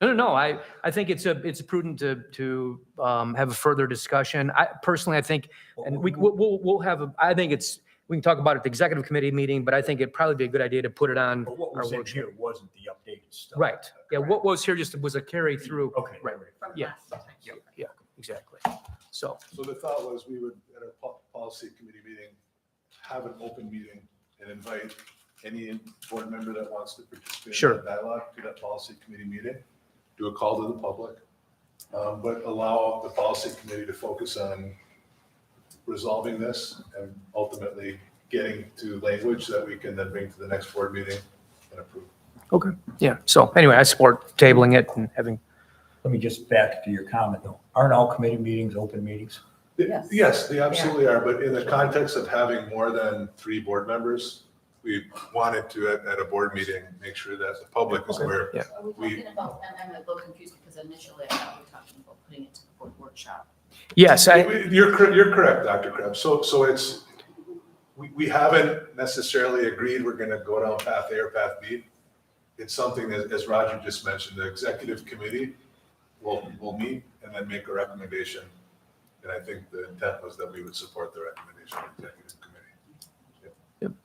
No. I think it's prudent to have a further discussion. I think, and we'll have, we can talk about it at the executive committee meeting, but I think it'd probably be a good idea to put it on But what our was in workshop. here wasn't the updated stuff. Right. Yeah, what was here just was a carry through. Okay. Right. Yeah. Yeah, exactly. So, The thought was we would, at our policy committee meeting, have an open meeting and invite any board member that wants to participate Sure. in that dialogue to that policy committee meeting, do a call to the public, but allow the policy committee to focus on resolving this and ultimately getting to language that we can then bring to the next board meeting and approve. okay, yeah. So anyway, I support tabling it and having, Let me just back to your comment though. Aren't all committee meetings open meetings? Yes, they absolutely are, but in the context of having more than 3 board members, we wanted to, at a board meeting, make sure that the public is aware. Yeah. Are we talking about, and I'm a little confused because initially I thought we were talking about putting it to the board workshop. yes, You're correct, Dr. Krebs. So it's, we haven't necessarily agreed we're going to go down path A or path B. It's something that, as Roger just mentioned, the executive committee will meet and then make a recommendation. And I think the intent was that we would support the recommendation of the executive committee.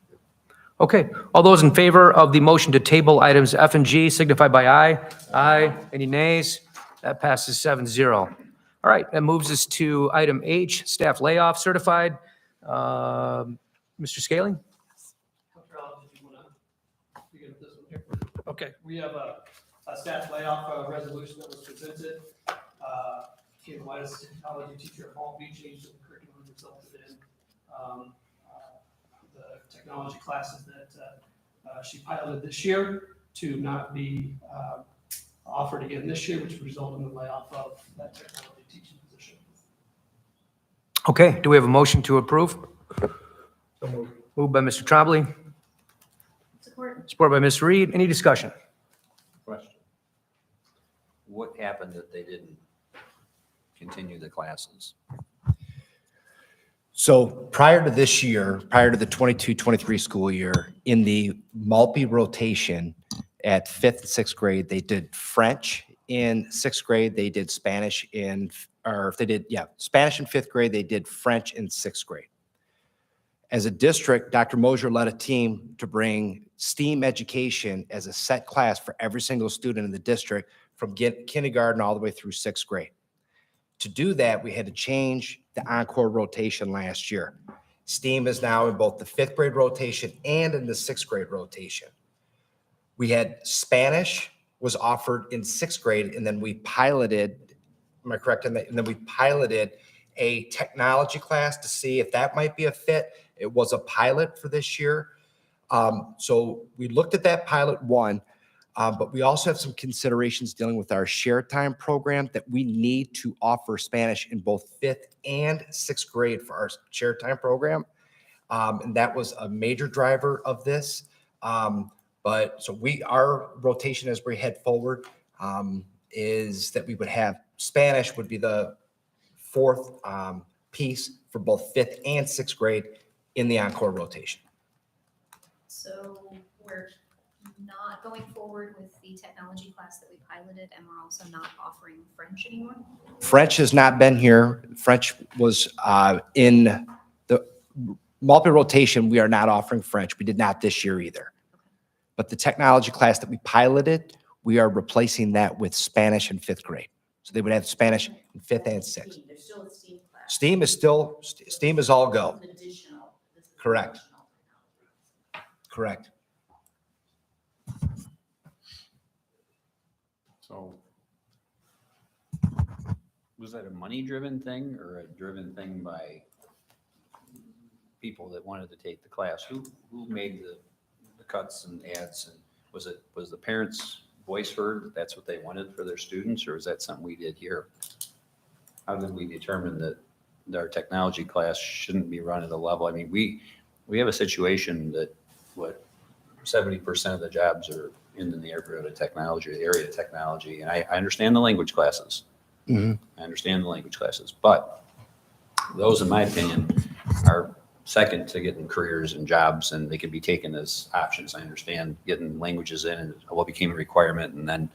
okay. All those in favor of the motion to table items F and G signify by aye. Aye. Any nays? That passes 7-0. All right, that moves us to item H, staff layoff certified. Mr. Scaling? Dr. Allen, did you want to begin with this one here? Okay. We have a staff layoff resolution that was presented. Kim Wise, technology teacher at Palm Beach, changed the curriculum resulted in the technology classes that she piloted this year to not be offered again this year, which would result in the layoff of that technology teaching position. Okay, do we have a motion to approve? Moved by Mr. Trombley, support by Ms. Reed. Any discussion? Question. What happened that they didn't continue the classes? So prior to this year, prior to the 22-23 school year, in the multi-rotation at 5th and 6th grade, they did French. In 6th grade, they did Spanish Spanish in 5th grade, they did French in 6th grade. As a district, Dr. Mosier led a team to bring STEAM education as a set class for every single student in the district from kindergarten all the way through 6th grade. To do that, we had to change the encore rotation last year. STEAM is now in both the 5th grade rotation and in the 6th grade rotation. We had Spanish was offered in 6th grade, and then we piloted, am I correct in that? And then we piloted a technology class to see if that might be a fit. It was a pilot for this year. So we looked at that pilot one, but we also have some considerations dealing with our share time program that we need to offer Spanish in both 5th and 6th grade for our share time program. And that was a major driver of this. But so our rotation as we head forward is that we would have Spanish would be the fourth piece for both fifth and sixth grade in the encore rotation. So we're not going forward with the technology class that we piloted, and we're also not offering French anymore? French has not been here. French was in the multi-rotation. We are not offering French. We did not this year either. But the technology class that we piloted, we are replacing that with Spanish in fifth grade. So they would have Spanish in fifth and sixth. There's still a STEAM class. STEAM is all go. This is additional. This is Correct. additional technology. Correct. So was that a money-driven thing or a driven thing by people that wanted to take the class? Who made the cuts and ads? And was the parents' voice heard that that's what they wanted for their students, or is that something we did here? How did we determine that our technology class shouldn't be run at a level? I mean, we have a situation that 70% of the jobs are in the neighborhood of technology, the area of technology. And I understand the language classes. Mm-hmm. I understand the language classes, but those, in my opinion, are second to getting careers and jobs, and they can be taken as options. I understand getting languages in and what became a requirement, and then,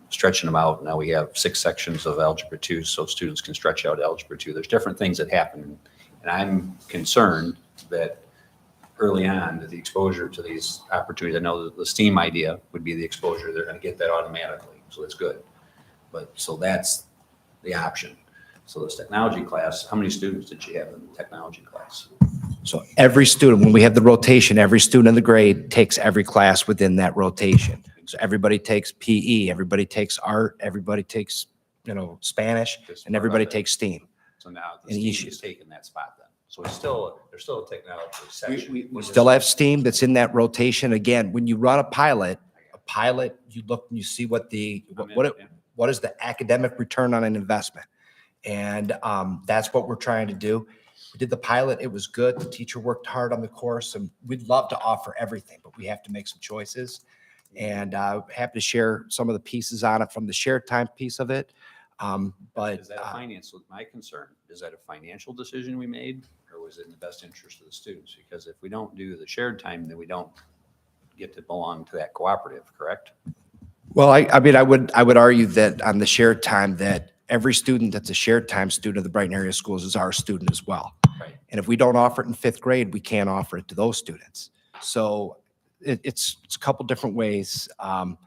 stretching them out. Now we have 6 sections of Algebra 2, so students can stretch out Algebra 2. There's different things that happen, and I'm concerned that early on, that the exposure to these opportunities, I know that the STEAM idea would be the exposure. They're going to get that automatically, so that's good. But so that's the option. So this technology class, how many students did you have in the technology class? So every student, when we have the rotation, every student in the grade takes every class within that rotation. So everybody takes PE, everybody takes art, everybody takes, Spanish, and everybody takes STEAM. So now the And STEAM is taking that spot then. So there's still a technology section. We still have STEAM that's in that rotation. Again, when you run a pilot, you look and you see what is the academic return on an investment. And that's what we're trying to do. We did the pilot. It was good. The teacher worked hard on the course, and we'd love to offer everything, but we have to make some choices. And happy to share some of the pieces on it from the shared time piece of it. But Is that a financial, my concern, is that a financial decision we made, or was it in the best interest of the students? Because if we don't do the shared time, then we don't get to belong to that cooperative, correct? well, I mean, I would argue that on the shared time that every student that's a shared time student of the Brighton area schools is our student as well. Right. And if we don't offer it in fifth grade, we can't offer it to those students. So it's a couple different ways. The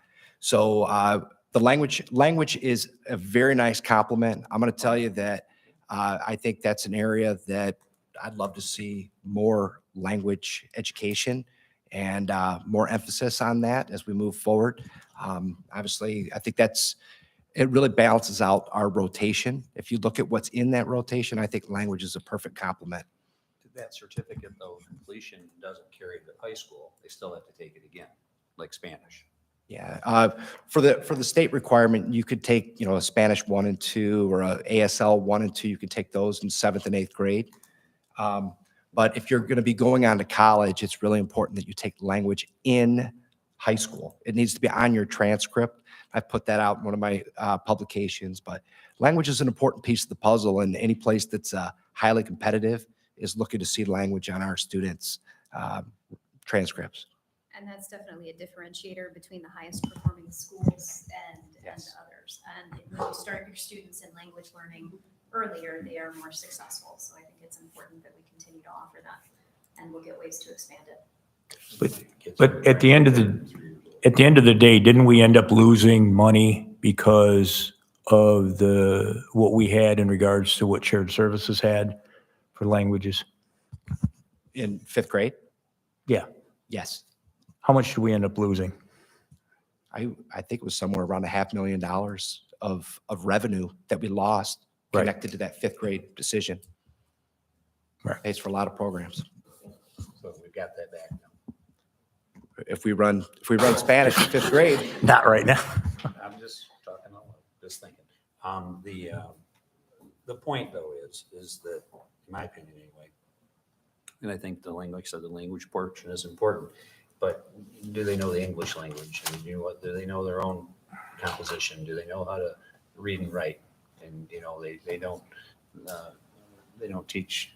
language is a very nice compliment. I'm going to tell you that I think that's an area that I'd love to see more language education and more emphasis on that as we move forward. Obviously, I think it really balances out our rotation. If you look at what's in that rotation, I think language is a perfect complement. That certificate, though, of completion doesn't carry to high school. They still have to take it again, like Spanish. Yeah, for the state requirement, you could take, a Spanish 1 and 2 or a ASL 1 and 2. You can take those in 7th and 8th grade. But if you're going to be going on to college, it's really important that you take language in high school. It needs to be on your transcript. I put that out in one of my publications, but language is an important piece of the puzzle, and any place that's highly competitive is looking to see language on our students' transcripts. And that's definitely a differentiator between the highest performing schools and others. And when you start your students in language learning earlier, they are more successful. So I think it's important that we continue to offer that, and we'll get ways to expand it. But at the end of the day, didn't we end up losing money because of what we had in regards to what shared services had for languages? In 5th grade? Yeah. Yes. How much did we end up losing? I think it was somewhere around $500,000 of revenue that we lost connected to that 5th grade decision. Right. Pays for a lot of programs. So we've got that back now. If we run Spanish in 5th grade. Not right now. I'm just talking out loud, just thinking. The point, though, is that, in my opinion anyway, And I think the language, so the language portion is important, but do they know the English language? And you know what, do they know their own composition? Do they know how to read and write? And, they don't teach,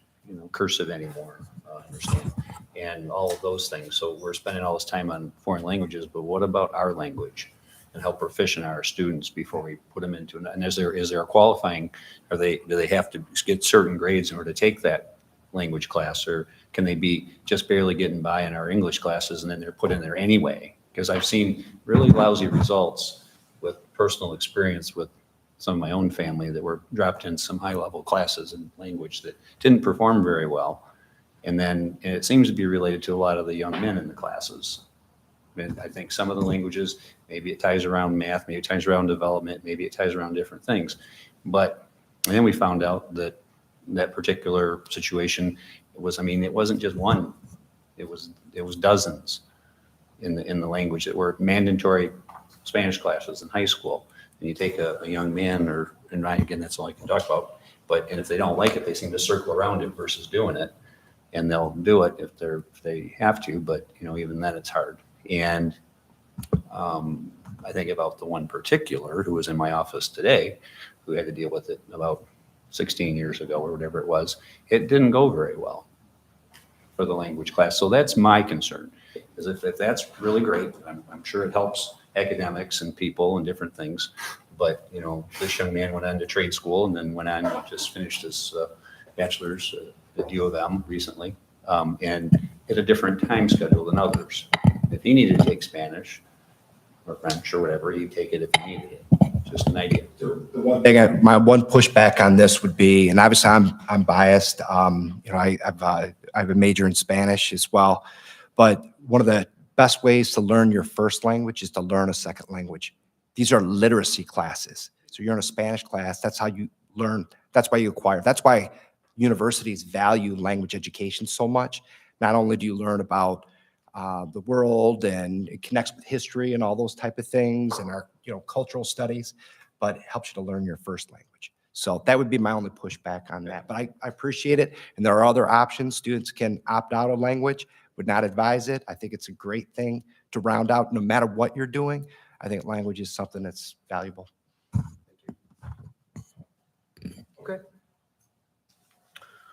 cursive anymore, understand? And all of those things. So we're spending all this time on foreign languages, but what about our language? And how proficient are our students before we put them into, and is there a qualifying, do they have to get certain grades in order to take that language class, or can they be just barely getting by in our English classes and then they're put in there anyway? Because I've seen really lousy results with personal experience with some of my own family that were dropped in some high-level classes in language that didn't perform very well. And it seems to be related to a lot of the young men in the classes. And I think some of the languages, maybe it ties around math, maybe it ties around development, maybe it ties around different things. And then we found out that particular situation it wasn't just one, it was dozens in the language that were mandatory Spanish classes in high school. And you take a young man, and again, that's all I can talk about, and if they don't like it, they seem to circle around it versus doing it. And they'll do it if they have to, but even then it's hard. And I think about the one particular who was in my office today, who had to deal with it about 16 years ago or whatever it was. It didn't go very well for the language class. So that's my concern, is if that's really great, I'm sure it helps academics and people and different things. But, this young man went on to trade school and then went on and just finished his bachelor's at U of M recently, and at a different time schedule than others. If he needed to take Spanish or French or whatever, he'd take it if he needed it. Just an idea. My one pushback on this would be, and obviously I'm biased. I have a major in Spanish as well, but one of the best ways to learn your first language is to learn a second language. These are literacy classes. So you're in a Spanish class. That's how you learn. That's why you acquire. That's why universities value language education so much. Not only do you learn about the world, and it connects with history and all those type of things, and our cultural studies, but it helps you to learn your first language. So that would be my only pushback on that. But I appreciate it, and there are other options. Students can opt out of language. Would not advise it. I think it's a great thing to round out no matter what you're doing. I think language is something that's valuable. Okay.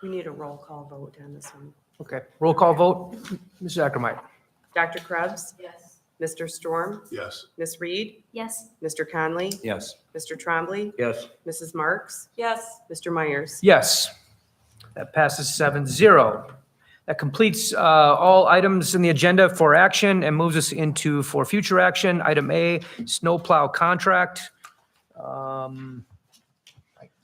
We need a roll call vote on this one. Okay, roll call vote. Mrs. Ackermite? Dr. Krebs? Yes. Mr. Storm? Yes. Ms. Reed? Yes. Mr. Conley? Yes. Mr. Trombley? Yes. Mrs. Marks? Yes. Mr. Myers? Yes. That passes 7-0. That completes all items in the agenda for action and moves us into for future action. Item A, snowplow contract.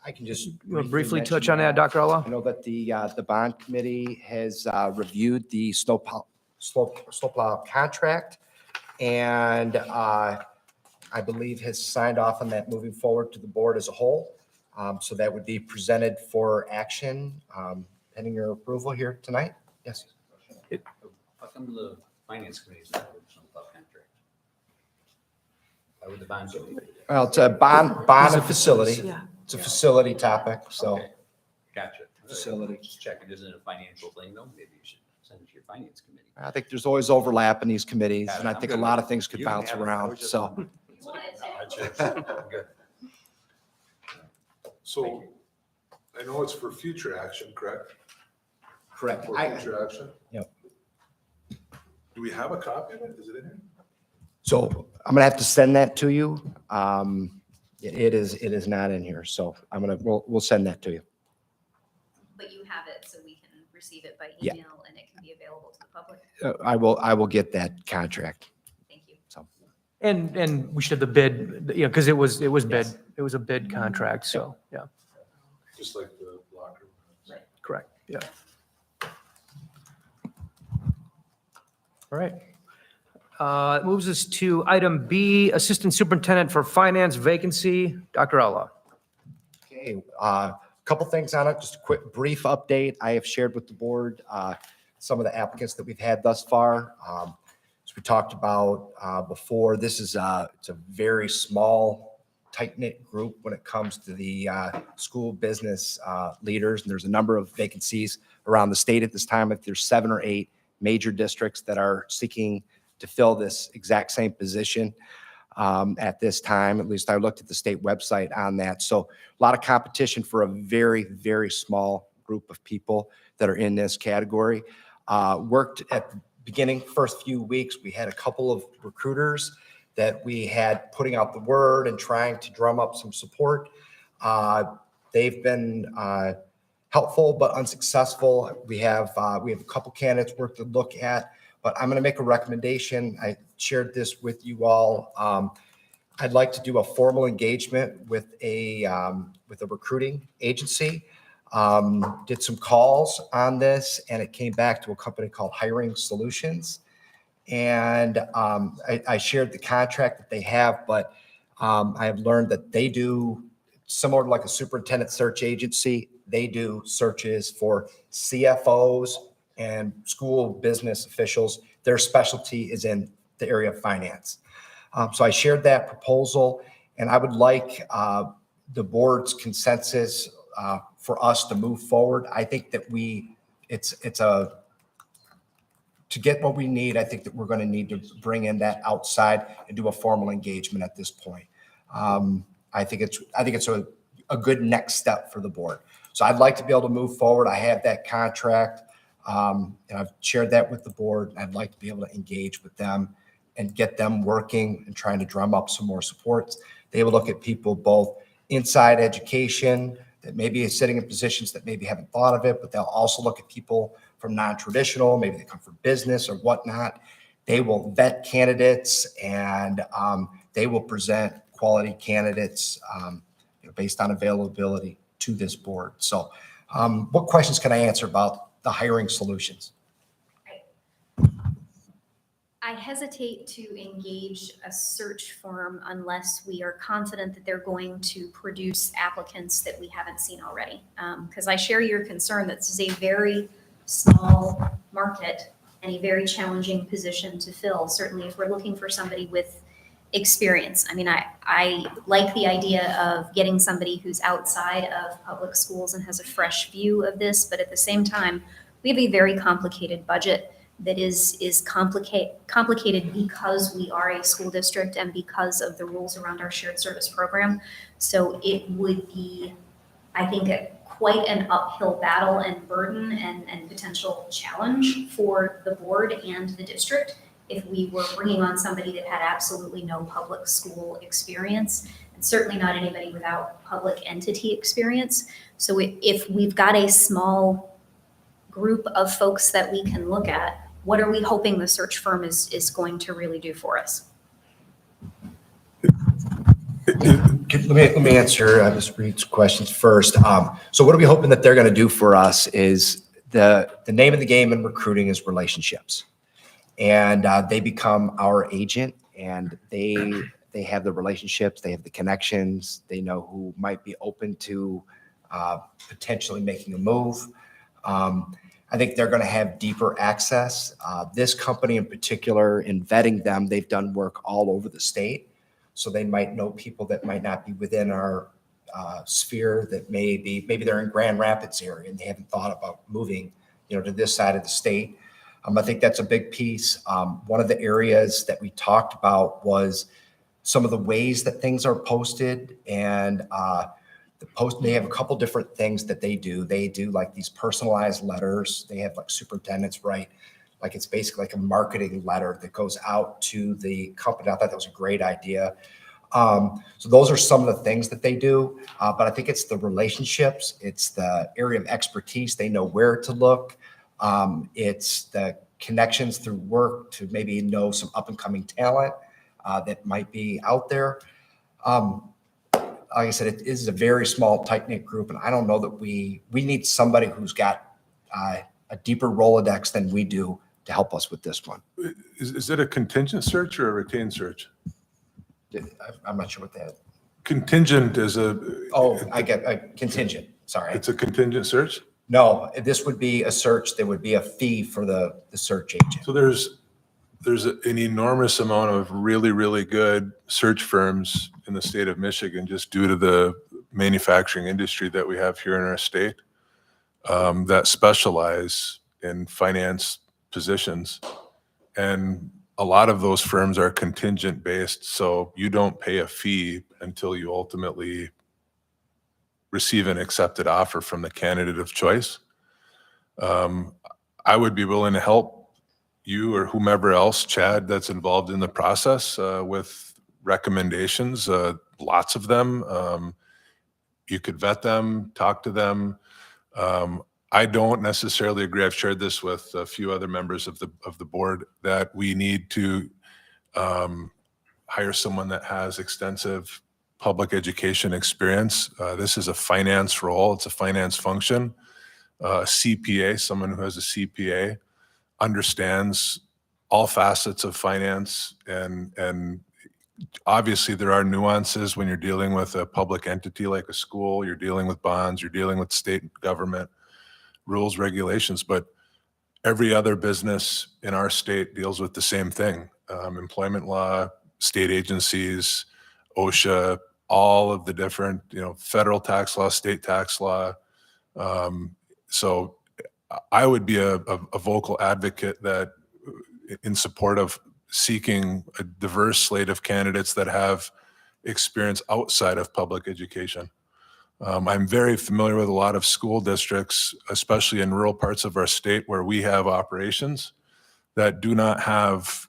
I can just You want to briefly touch on that, Dr. I Allah? know that the bond committee has reviewed the snowplow contract, and I believe has signed off on that moving forward to the board as a whole. So that would be presented for action, pending your approval here tonight. Yes. How come the finance committee is not working on the contract? Why would the bond committee? Well, it's a bond and facility. Yeah. It's a facility topic, so. Okay. Gotcha. Facility. Just checking, isn't it a financial thing though? Maybe you should send it to your finance committee. I think there's always overlap in these committees, Got it. and I I'm think a good lot with of things could You can bounce have it. I around, was just- so. Good. So I know it's for future action, correct? Correct. For future action? Yep. Do we have a copy of it? Is it in here? So I'm gonna have to send that to you. It is not in here, so we'll send that to you. But you have it, so we can receive it by Yeah. email and it can be available to the public. I will get that contract. Thank you. So, And we should have the bid, because it was bid. It was a bid contract, so, yeah, Just like the locker room. correct, yeah. All right. It moves us to item B, Assistant Superintendent for Finance vacancy. Dr. Allah. okay, couple things on it, just a quick brief update. I have shared with the board some of the applicants that we've had thus far. As we talked about before, this is it's a very small tight-knit group when it comes to the school business leaders. And there's a number of vacancies around the state at this time. If there's 7 or 8 major districts that are seeking to fill this exact same position at this time. At least I looked at the state website on that. So a lot of competition for a very, very small group of people that are in this category. Worked at the beginning, first few weeks, we had a couple of recruiters that we had putting out the word and trying to drum up some support. They've been helpful but unsuccessful. We have a couple candidates worth to look at, but I'm going to make a recommendation. I shared this with you all. I'd like to do a formal engagement with a recruiting agency. Did some calls on this, and it came back to a company called Hiring Solutions. And I shared the contract that they have, but I have learned that they do similar to like a superintendent search agency. They do searches for CFOs and school business officials. Their specialty is in the area of finance. So I shared that proposal, and I would like the board's consensus for us to move forward. I think that to get what we need, I think that we're going to need to bring in that outside and do a formal engagement at this point. I think it's a good next step for the board. So I'd like to be able to move forward. I have that contract, and I've shared that with the board. I'd like to be able to engage with them and get them working and trying to drum up some more supports. They will look at people both inside education that maybe is sitting in positions that maybe haven't thought of it, but they'll also look at people from non-traditional, maybe they come from business or whatnot. They will vet candidates, and they will present quality candidates based on availability to this board. So what questions can I answer about the hiring solutions? I hesitate to engage a search firm unless we are confident that they're going to produce applicants that we haven't seen already. Because I share your concern that this is a very small market and a very challenging position to fill. Certainly if we're looking for somebody with experience. I mean, I like the idea of getting somebody who's outside of public schools and has a fresh view of this, but at the same time, we have a very complicated budget that is complicated because we are a school district and because of the rules around our shared service program. So it would be, I think, quite an uphill battle and burden and potential challenge for the board and the district if we were bringing on somebody that had absolutely no public school experience, and certainly not anybody without public entity experience. So if we've got a small group of folks that we can look at, what are we hoping the search firm is going to really do for us? Let me answer Ms. Reed's questions first. So what are we hoping that they're going to do for us is the name of the game in recruiting is relationships. And they become our agent, and they have the relationships, they have the connections, they know who might be open to potentially making a move. I think they're going to have deeper access. This company in particular, in vetting them, they've done work all over the state. So they might know people that might not be within our sphere, that maybe they're in Grand Rapids area and they haven't thought about moving, to this side of the state. I think that's a big piece. One of the areas that we talked about was some of the ways that things are posted, and they have a couple different things that they do. They do like these personalized letters. They have like superintendents write, like it's basically like a marketing letter that goes out to the company. I thought that was a great idea. So those are some of the things that they do. But I think it's the relationships. It's the area of expertise. They know where to look. It's the connections through work to maybe know some up and coming talent that might be out there. Like I said, it is a very small, tight-knit group, and I don't know that we need somebody who's got a deeper Rolodex than we do to help us with this one. Is it a contingent search or a retained search? I'm not sure what that. Contingent is a. Oh, I get a contingent. Sorry. It's a contingent search? No, this would be a search. There would be a fee for the search agent. So there's there's an enormous amount of really, really good search firms in the state of Michigan just due to the manufacturing industry that we have here in our state that specialize in finance positions. And a lot of those firms are contingent based, so you don't pay a fee until you ultimately receive an accepted offer from the candidate of choice. I would be willing to help you or whomever else, Chad, that's involved in the process with recommendations, lots of them. You could vet them, talk to them. I don't necessarily agree. I've shared this with a few other members of the board that we need to hire someone that has extensive public education experience. This is a finance role. It's a finance function. CPA, someone who has a CPA, understands all facets of finance, and obviously there are nuances when you're dealing with a public entity like a school, you're dealing with bonds, you're dealing with state government rules, regulations, but every other business in our state deals with the same thing. Employment law, state agencies, OSHA, all of the different, federal tax law, state tax law. So I would be a vocal advocate that in support of seeking a diverse slate of candidates that have experience outside of public education. I'm very familiar with a lot of school districts, especially in rural parts of our state where we have operations that do not have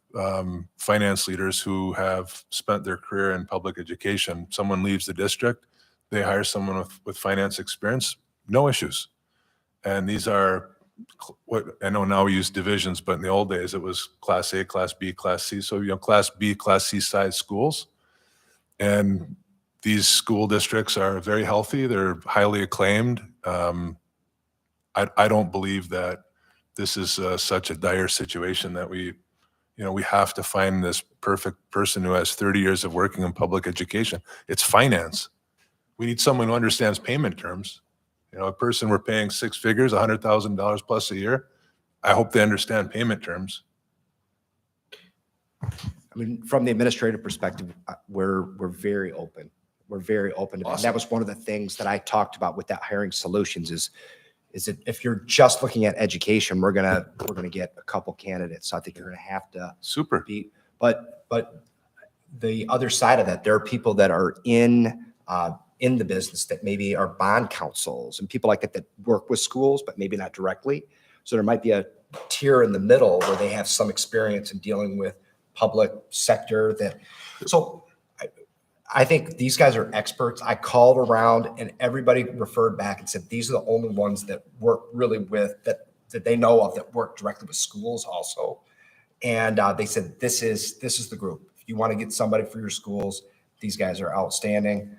finance leaders who have spent their career in public education. Someone leaves the district, they hire someone with finance experience, no issues. And these are what I know now we use divisions, but in the old days it was Class A, Class B, Class C. So, Class B, Class C size schools. And these school districts are very healthy. They're highly acclaimed. I don't believe that this is such a dire situation that we have to find this perfect person who has 30 years of working in public education. It's finance. We need someone who understands payment terms. A person we're paying six figures, $100,000 plus a year. I hope they understand payment terms. I mean, from the administrative perspective, we're very open. We're very open to that. Awesome. That was one of the things that I talked about with that hiring solutions is that if you're just looking at education, we're gonna get a couple candidates. So I think you're gonna have to Super. be, but the other side of that, there are people that are in the business that maybe are bond counsels and people like that work with schools, but maybe not directly. So there might be a tier in the middle where they have some experience in dealing with public sector so I think these guys are experts. I called around and everybody referred back and said, these are the only ones that work really with that they know of that work directly with schools also. And they said, this is the group. If you want to get somebody for your schools, these guys are outstanding.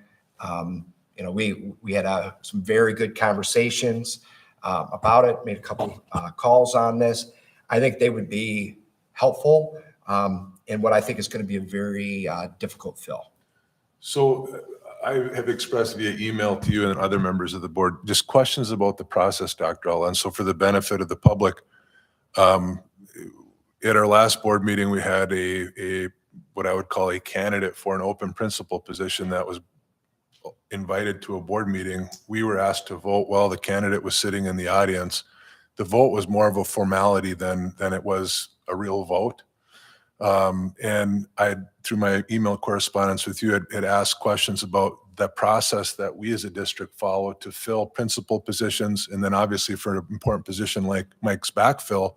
We had some very good conversations about it, made a couple calls on this. I think they would be helpful in what I think is going to be a very difficult fill. So I have expressed via email to you and other members of the board, just questions about the process, Dr. All. And so for the benefit of the public, at our last board meeting, we had a what I would call a candidate for an open principal position that was invited to a board meeting. We were asked to vote while the candidate was sitting in the audience. The vote was more of a formality than it was a real vote. And I, through my email correspondence with you, had asked questions about the process that we as a district follow to fill principal positions. And then obviously for an important position like Mike's backfill,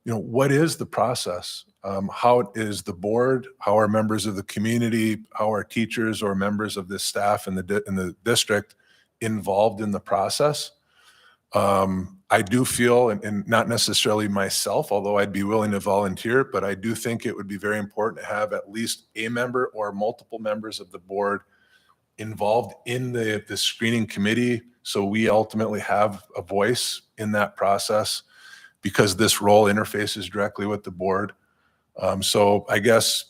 what is the process? How is the board, how are members of the community, how are teachers or members of the staff in the district involved in the process? I do feel, and not necessarily myself, although I'd be willing to volunteer, but I do think it would be very important to have at least a member or multiple members of the board involved in the screening committee, so we ultimately have a voice in that process, because this role interfaces directly with the board. So I guess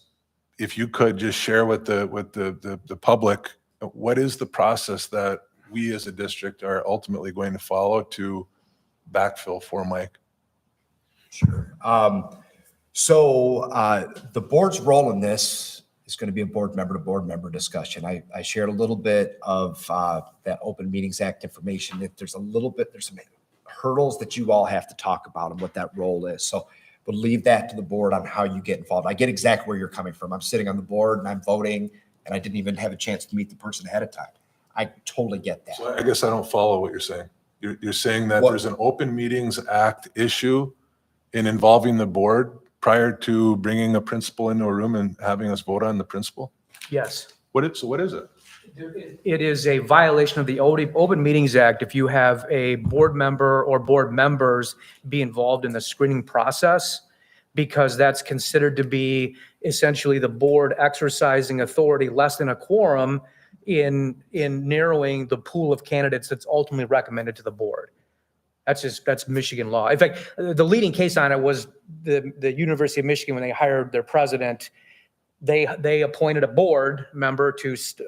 if you could just share with the public, what is the process that we as a district are ultimately going to follow to backfill for Mike? Sure. So the board's role in this is going to be a board member to board member discussion. I shared a little bit of that Open Meetings Act information. If there's some hurdles that you all have to talk about and what that role is. So we'll leave that to the board on how you get involved. I get exactly where you're coming from. I'm sitting on the board and I'm voting and I didn't even have a chance to meet the person ahead of time. I totally get that. So I guess I don't follow what you're saying. You're saying that What? there's an Open Meetings Act issue in involving the board prior to bringing a principal into a room and having us vote on the principal? Yes. What is it? It is a violation of the Open Meetings Act if you have a board member or board members be involved in the screening process, because that's considered to be essentially the board exercising authority less than a quorum in narrowing the pool of candidates that's ultimately recommended to the board. That's Michigan law. In fact, the leading case on it was the University of Michigan when they hired their president. They appointed a board member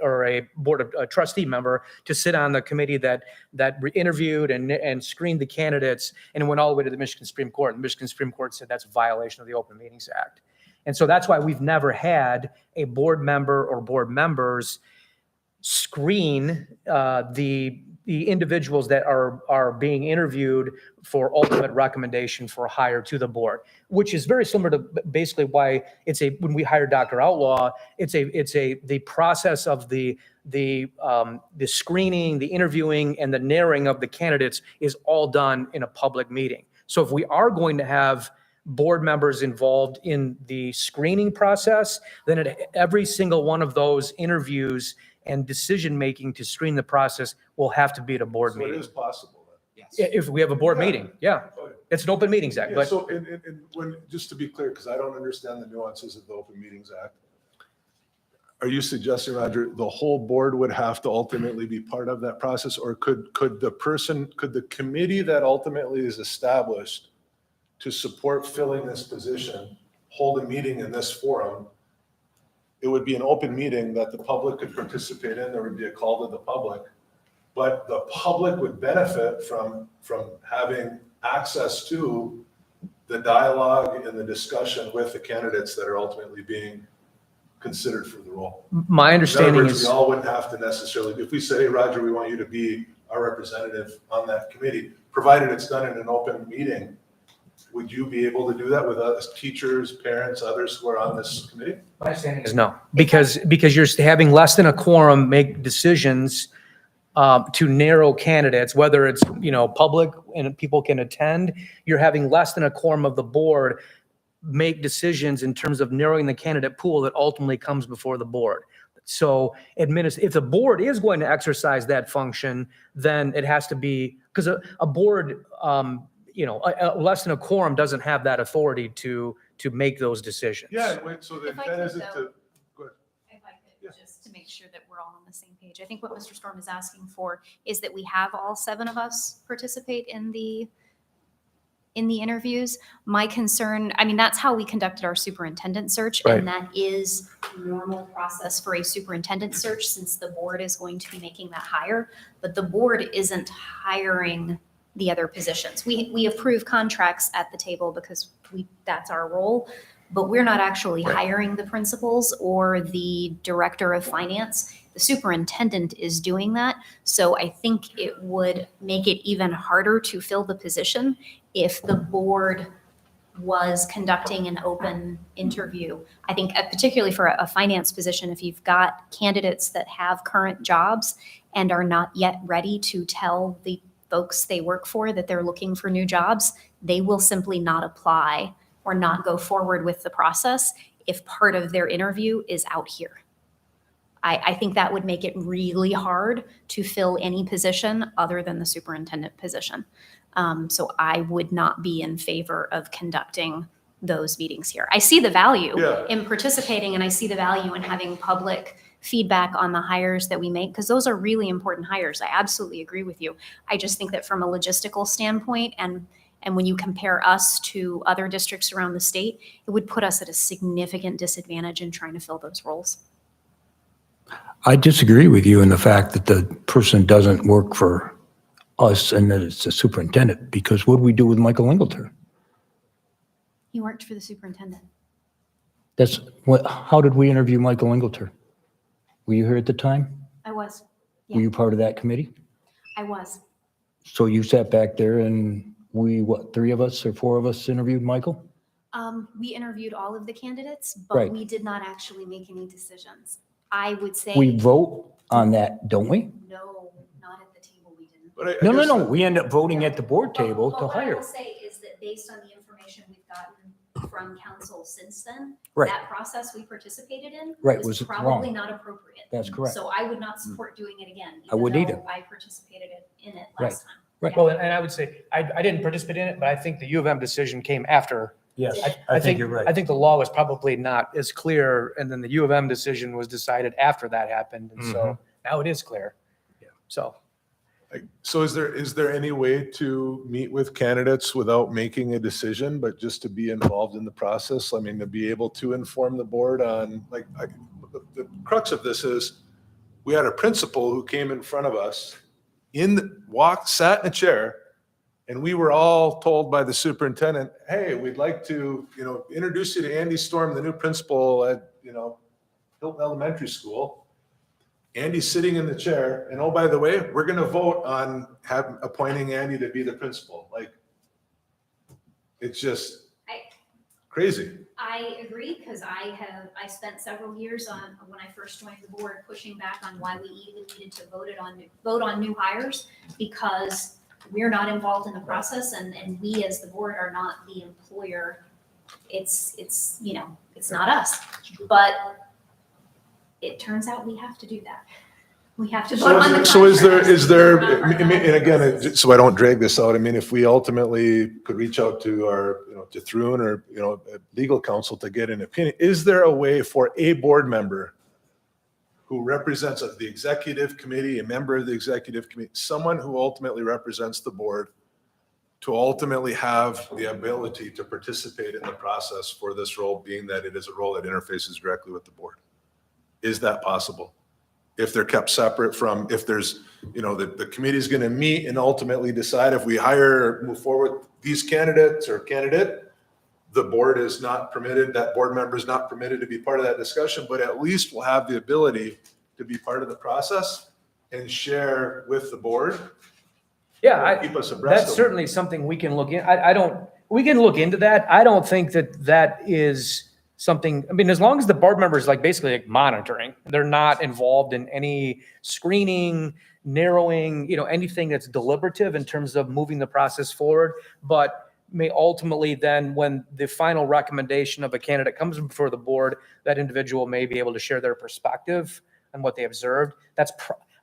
or a trustee member to sit on the committee that interviewed and screened the candidates, and it went all the way to the Michigan Supreme Court. The Michigan Supreme Court said that's a violation of the Open Meetings Act. And so that's why we've never had a board member or board members screen the individuals that are being interviewed for ultimate recommendation for hire to the board, which is very similar to basically why when we hired Dr. Outlaw, the process of the screening, the interviewing, and the narrowing of the candidates is all done in a public meeting. So if we are going to have board members involved in the screening process, then every single one of those interviews and decision-making to screen the process will have to be at a board meeting. So it is possible then? Yes. If we have a board meeting, yeah. Okay. It's an Open Meetings Act, Yeah, but so just to be clear, because I don't understand the nuances of the Open Meetings Act, are you suggesting, Roger, the whole board would have to ultimately be part of that process? Or could the committee that ultimately is established to support filling this position hold a meeting in this forum? It would be an open meeting that the public could participate in. There would be a call to the public. But the public would benefit from having access to the dialogue and the discussion with the candidates that are ultimately being considered for the role. my understanding In other words, is, we all wouldn't have to necessarily, if we say, hey, Roger, we want you to be our representative on that committee, provided it's done in an open meeting, would you be able to do that with us, teachers, parents, others who are on this committee? my understanding is no, because you're having less than a quorum make decisions to narrow candidates, whether it's, public and people can attend. You're having less than a quorum of the board make decisions in terms of narrowing the candidate pool that ultimately comes before the board. So if the board is going to exercise that function, then it has to be, because a board, less than a quorum doesn't have that authority to make those decisions. Yeah, wait, so the If I intent could, isn't though, to, go ahead. If I could, just to make sure that we're all on the same page. I think what Mr. Storm is asking for is that we have all 7 of us participate in the interviews. My concern, that's how we conducted our superintendent search, Right. and that is normal process for a superintendent search since the board is going to be making that hire, but the board isn't hiring the other positions. We approve contracts at the table because that's our role, but we're not actually hiring the principals or the director of finance. The superintendent is doing that. So I think it would make it even harder to fill the position if the board was conducting an open interview. I think particularly for a finance position, if you've got candidates that have current jobs and are not yet ready to tell the folks they work for that they're looking for new jobs, they will simply not apply or not go forward with the process if part of their interview is out here. I think that would make it really hard to fill any position other than the superintendent position. So I would not be in favor of conducting those meetings here. I see the value in participating, and I see the value in having public feedback on the hires that we make, because those are really important hires. I absolutely agree with you. I just think that from a logistical standpoint, and when you compare us to other districts around the state, it would put us at a significant disadvantage in trying to fill those roles. I disagree with you in the fact that the person doesn't work for us and that it's a superintendent, because what do we do with Michael Ingleton? He worked for the superintendent. That's what, how did we interview Michael Ingleter? Were you here at the time? I was. Were Yeah, you part of that committee? I was. So you sat back there and we, what, 3 of us or 4 of us interviewed Michael? We interviewed all of the candidates, Right. but we did not actually make any decisions. I would say. We vote on that, don't we? No, not at the table, we didn't. But No, no, no. We end up voting at the board table But to what I hire. will say is that based on the information we've gotten from council since then, Right. that process we participated in Right, was was probably wrong. not appropriate. That's correct. So I would not support doing it again. I wouldn't even either. though I participated in it Right. last time. Right. Well, and I would say, I didn't participate in it, but I think the U of M decision came after. Yes, I think you're right. I think the law was probably not as clear, and then the U of M decision was decided after that happened, and so now it is clear. So. So is there any way to meet with candidates without making a decision, but just to be involved in the process? I mean, to be able to inform the board on, the crux of this is, we had a principal who came in front of us, sat in a chair, and we were all told by the superintendent, hey, we'd like to, introduce you to Andy Storm, the new principal at, Hilton Elementary School. Andy's sitting in the chair, and oh, by the way, we're going to vote on appointing Andy to be the principal. It's just crazy. I agree, because I spent several years when I first joined the board, pushing back on why we even needed to vote on new hires, because we're not involved in the process, and we as the board are not the employer. It's not us, but it turns out we have to do that. We have to vote on the So is there, contracts. and again, so I don't drag this out, I mean, if we ultimately could reach out to our, to Thrun or, legal counsel to get an opinion, is there a way for a board member who represents the executive committee, a member of the executive committee, someone who ultimately represents the board, to ultimately have the ability to participate in the process for this role, being that it is a role that interfaces directly with the board? Is that possible? If they're kept separate from, if there's, the committee's going to meet and ultimately decide if we hire or move forward these candidates or candidate, the board is not permitted, that board member is not permitted to be part of that discussion, but at least will have the ability to be part of the process and share with the board. Yeah, Keep us abreast that's of it. certainly something we can look in. We can look into that. I don't think that is something, I mean, as long as the board member is basically monitoring, they're not involved in any screening, narrowing, anything that's deliberative in terms of moving the process forward, but may ultimately then, when the final recommendation of a candidate comes before the board, that individual may be able to share their perspective on what they observed.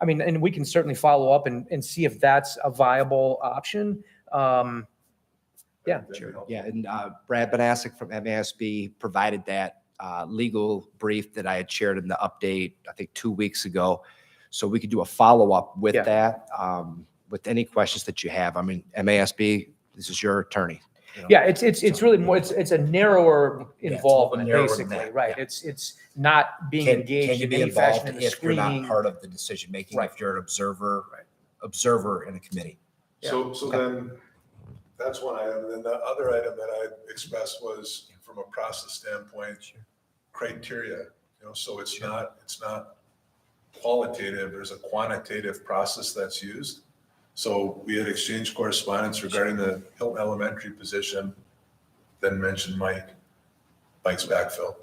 And we can certainly follow up and see if that's a viable option. Yeah. Yeah, and Brad Banasic from MASB provided that legal brief that I had shared in the update, I think 2 weeks ago. So we could do a follow-up with that, with any questions that you have. I mean, MASB, this is your attorney. Yeah, it's really more, it's a narrower it's a involvement, little narrower than basically, that, right? yeah. It's not being Can engaged you in be any fashion involved in the if you're not screening. part of the decision-making, Right. if you're an observer in a committee? So then, that's one item. And then the other item that I expressed was, from a process standpoint, criteria. So it's not qualitative, there's a quantitative process that's used. So we had exchanged correspondence regarding the Hilton Elementary position, then mentioned Mike's backfill.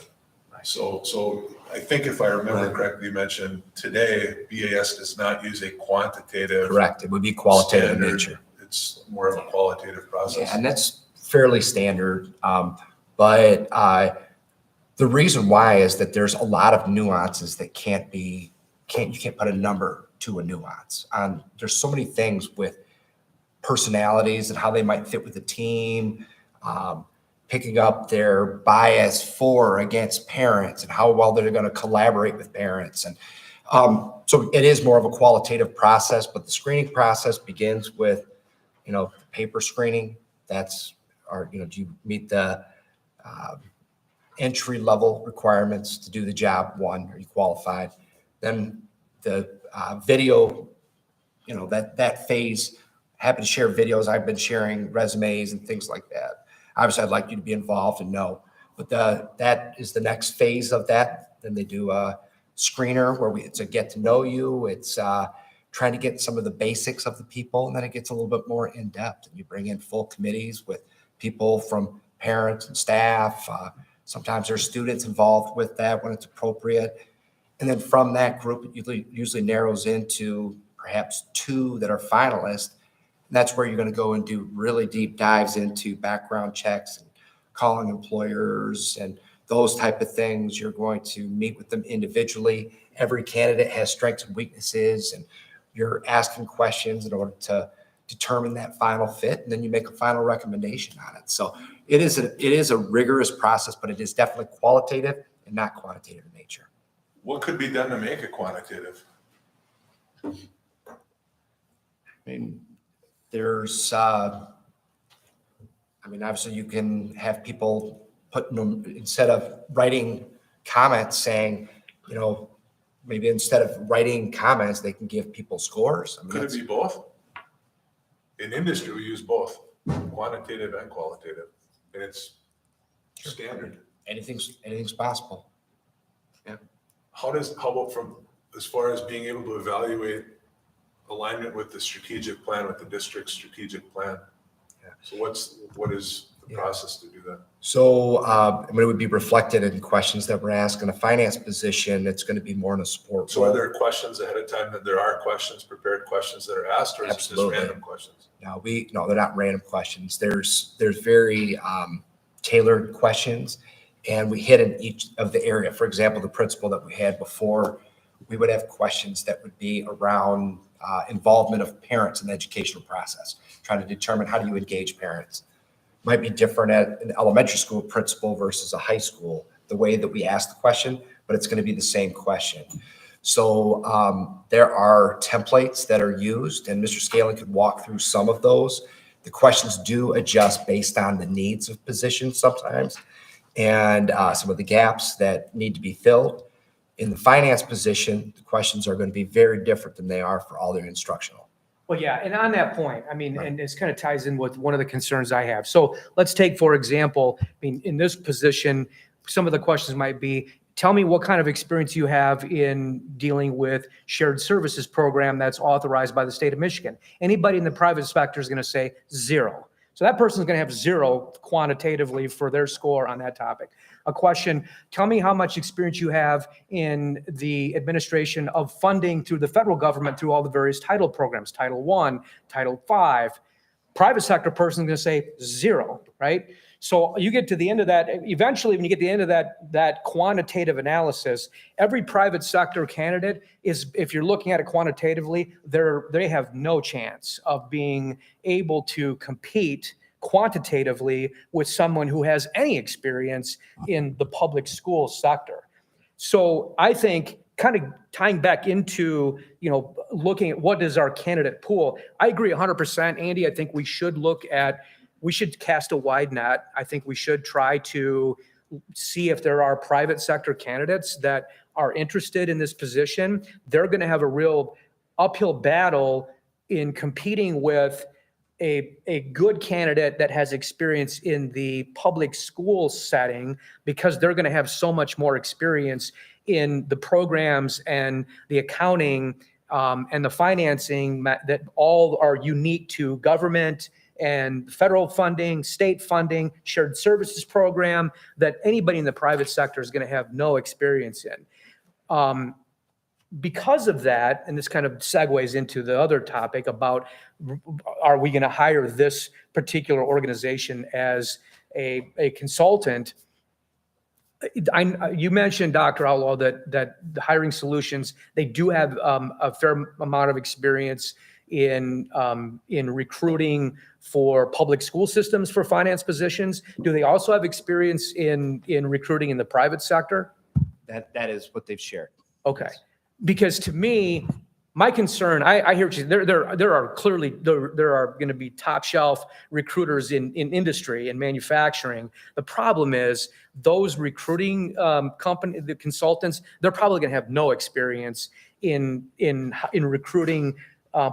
So I think if I remember correctly, you mentioned today, BAS does not use a quantitative. Correct, it would be qualitative in standard. nature. It's more of a qualitative process. Yeah, and that's fairly standard. But the reason why is that there's a lot of nuances that you can't put a number to a nuance. There's so many things with personalities and how they might fit with the team, picking up their bias for or against parents and how well they're going to collaborate with parents. And so it is more of a qualitative process, but the screening process begins with, paper screening. That's do you meet the entry level requirements to do the job? One, are you qualified? Then the video, that phase, happy to share videos. I've been sharing resumes and things like that. Obviously, I'd like you to be involved and know, but that is the next phase of that. Then they do a screener where it's a get to know you. It's trying to get some of the basics of the people, and then it gets a little bit more in depth. And you bring in full committees with people from parents and staff. Sometimes there's students involved with that when it's appropriate. And then from that group, it usually narrows into perhaps 2 that are finalists. And that's where you're going to go and do really deep dives into background checks and calling employers and those type of things. You're going to meet with them individually. Every candidate has strengths and weaknesses, and you're asking questions in order to determine that final fit, and then you make a final recommendation on it. So it is a rigorous process, but it is definitely qualitative and not quantitative in nature. What could be done to make it quantitative? I mean, there's, obviously you can have people put them, instead of writing comments saying, maybe instead of writing comments, they can give people scores. Could it be both? In industry, we use both, quantitative and qualitative, and it's standard. Anything's possible. Yeah. How about from, as far as being able to evaluate alignment with the strategic plan, with the district's strategic plan? Yeah. So what is the process to do that? So, it would be reflected in questions that we're asked. In a finance position, it's going to be more in a support So are role. there questions ahead of time that there are questions, prepared questions that are asked, or is Absolutely. it just random questions? No, they're not random questions. There's very tailored questions, and we hit in each of the area. For example, the principal that we had before, we would have questions that would be around involvement of parents in the educational process, trying to determine how do you engage parents. Might be different at an elementary school principal versus a high school, the way that we ask the question, but it's going to be the same question. So there are templates that are used, and Mr. Scaling could walk through some of those. The questions do adjust based on the needs of positions sometimes, and some of the gaps that need to be filled. In the finance position, the questions are going to be very different than they are for all their instructional. Well, yeah, and on that point, and this kind of ties in with one of the concerns I have. So let's take, for example, in this position, some of the questions might be, tell me what kind of experience you have in dealing with shared services program that's authorized by the state of Michigan. Anybody in the private sector is going to say 0. So that person is going to have 0 quantitatively for their score on that topic. A question, tell me how much experience you have in the administration of funding through the federal government through all the various title programs, Title I, Title V. Private sector person is going to say 0, right? So you get to the end of that, eventually when you get to the end of that quantitative analysis, every private sector candidate is, if you're looking at it quantitatively, they have no chance of being able to compete quantitatively with someone who has any experience in the public school sector. So I think kind of tying back into, looking at what is our candidate pool, I agree 100%, Andy. I think we should cast a wide net. I think we should try to see if there are private sector candidates that are interested in this position. They're going to have a real uphill battle in competing with a good candidate that has experience in the public school setting, because they're going to have so much more experience in the programs and the accounting and the financing that all are unique to government and federal funding, state funding, shared services program, that anybody in the private sector is going to have no experience in. Because of that, and this kind of segues into the other topic about, are we going to hire this particular organization as a consultant? You mentioned, Dr. Outlaw, that the Hiring Solutions, they do have a fair amount of experience in recruiting for public school systems for finance positions. Do they also have experience in recruiting in the private sector? That is what they've shared. Okay. Because to me, my concern, I hear what you, there are clearly, there are going to be top shelf recruiters in industry and manufacturing. The problem is those recruiting the consultants, they're probably going to have no experience in recruiting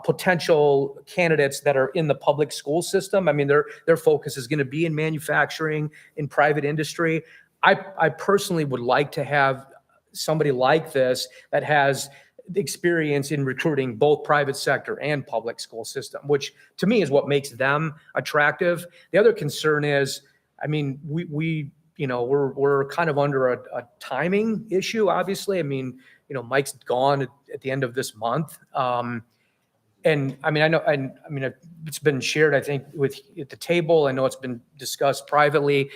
potential candidates that are in the public school system. I mean, their focus is going to be in manufacturing, in private industry. I personally would like to have somebody like this that has experience in recruiting both private sector and public school system, which to me is what makes them attractive. The other concern is, I mean, we're kind of under a timing issue, obviously. I mean, Mike's gone at the end of this month. And I mean, I know, and I mean, it's been shared, I think, at the table. I know it's been discussed privately.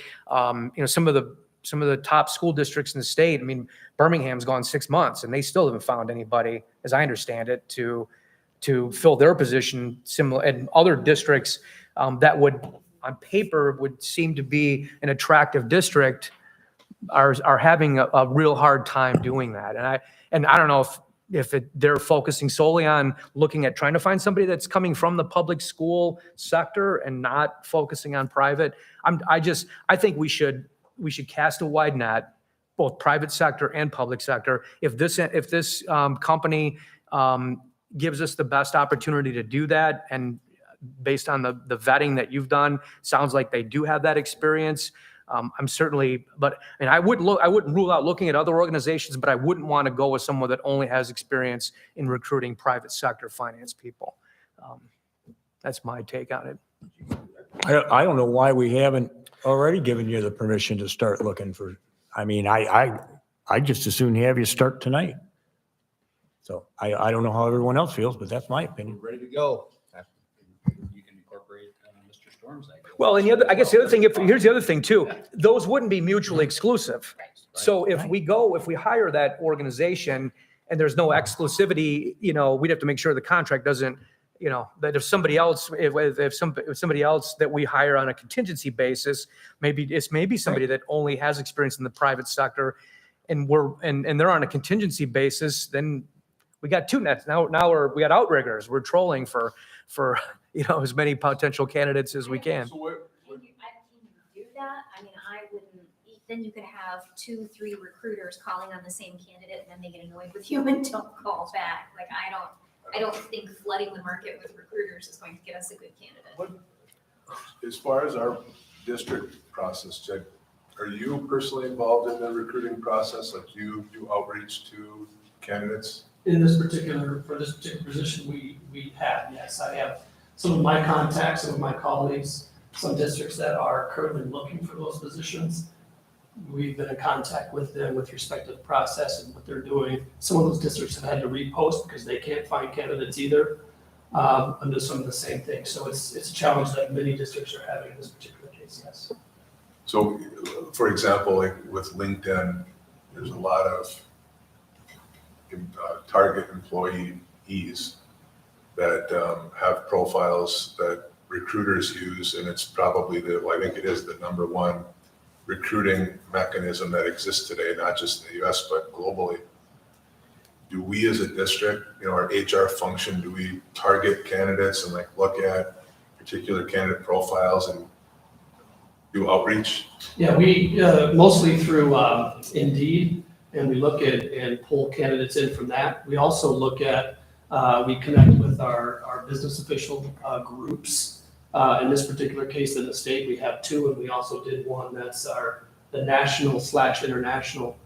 Some of the top school districts in the state, I mean, Birmingham's gone 6 months and they still haven't found anybody, as I understand it, to fill their position. Similar, and other districts that would, on paper, would seem to be an attractive district are having a real hard time doing that. And I don't know if they're focusing solely on looking at trying to find somebody that's coming from the public school sector and not focusing on private. I think we should cast a wide net, both private sector and public sector. If this company gives us the best opportunity to do that, and based on the vetting that you've done, sounds like they do have that experience. I'm certainly, and I wouldn't rule out looking at other organizations, but I wouldn't want to go with someone that only has experience in recruiting private sector finance people. That's my take on it. I don't know why we haven't already given you the permission to start looking for, I mean, I just as soon have you start tonight. So I don't know how everyone else feels, but that's my opinion. Ready to go. You can incorporate Mr. Storm's idea. Well, and I guess the other thing, here's the other thing too, those wouldn't be mutually exclusive. So if we hire that organization and there's no exclusivity, we'd have to make sure the contract doesn't, that if somebody else, if somebody else that we hire on a contingency basis, maybe somebody that only has experience in the private sector, and they're on a contingency basis, then we got two nets. Now we got outriggers. We're trolling for as many potential candidates as we can. Can you do that? I mean, I wouldn't. Then you could have 2-3 recruiters calling on the same candidate, and then they get annoyed with you and don't call back. Like, I don't think flooding the market with recruiters is going to get us a good candidate. As far as our district process, Jed, are you personally involved in the recruiting process? Like, you do outreach to candidates? For this particular position, we have, yes. I have some of my contacts, some of my colleagues, some districts that are currently looking for those positions. We've been in contact with them with respect to the process and what they're doing. Some of those districts have had to repost because they can't find candidates either, under some of the same things. So it's a challenge that many districts are having in this particular case, yes. So, for example, like with LinkedIn, there's a lot of target employees that have profiles that recruiters use, and it's probably I think it is the number one recruiting mechanism that exists today, not just in the US, but globally. Do we as a district, our HR function, do we target candidates and look at particular candidate profiles and do outreach? Yeah, we mostly through Indeed, and we look at and pull candidates in from that. We also look at, we connect with our business official groups. In this particular case in the state, we have 2, and we also did one that's the national/international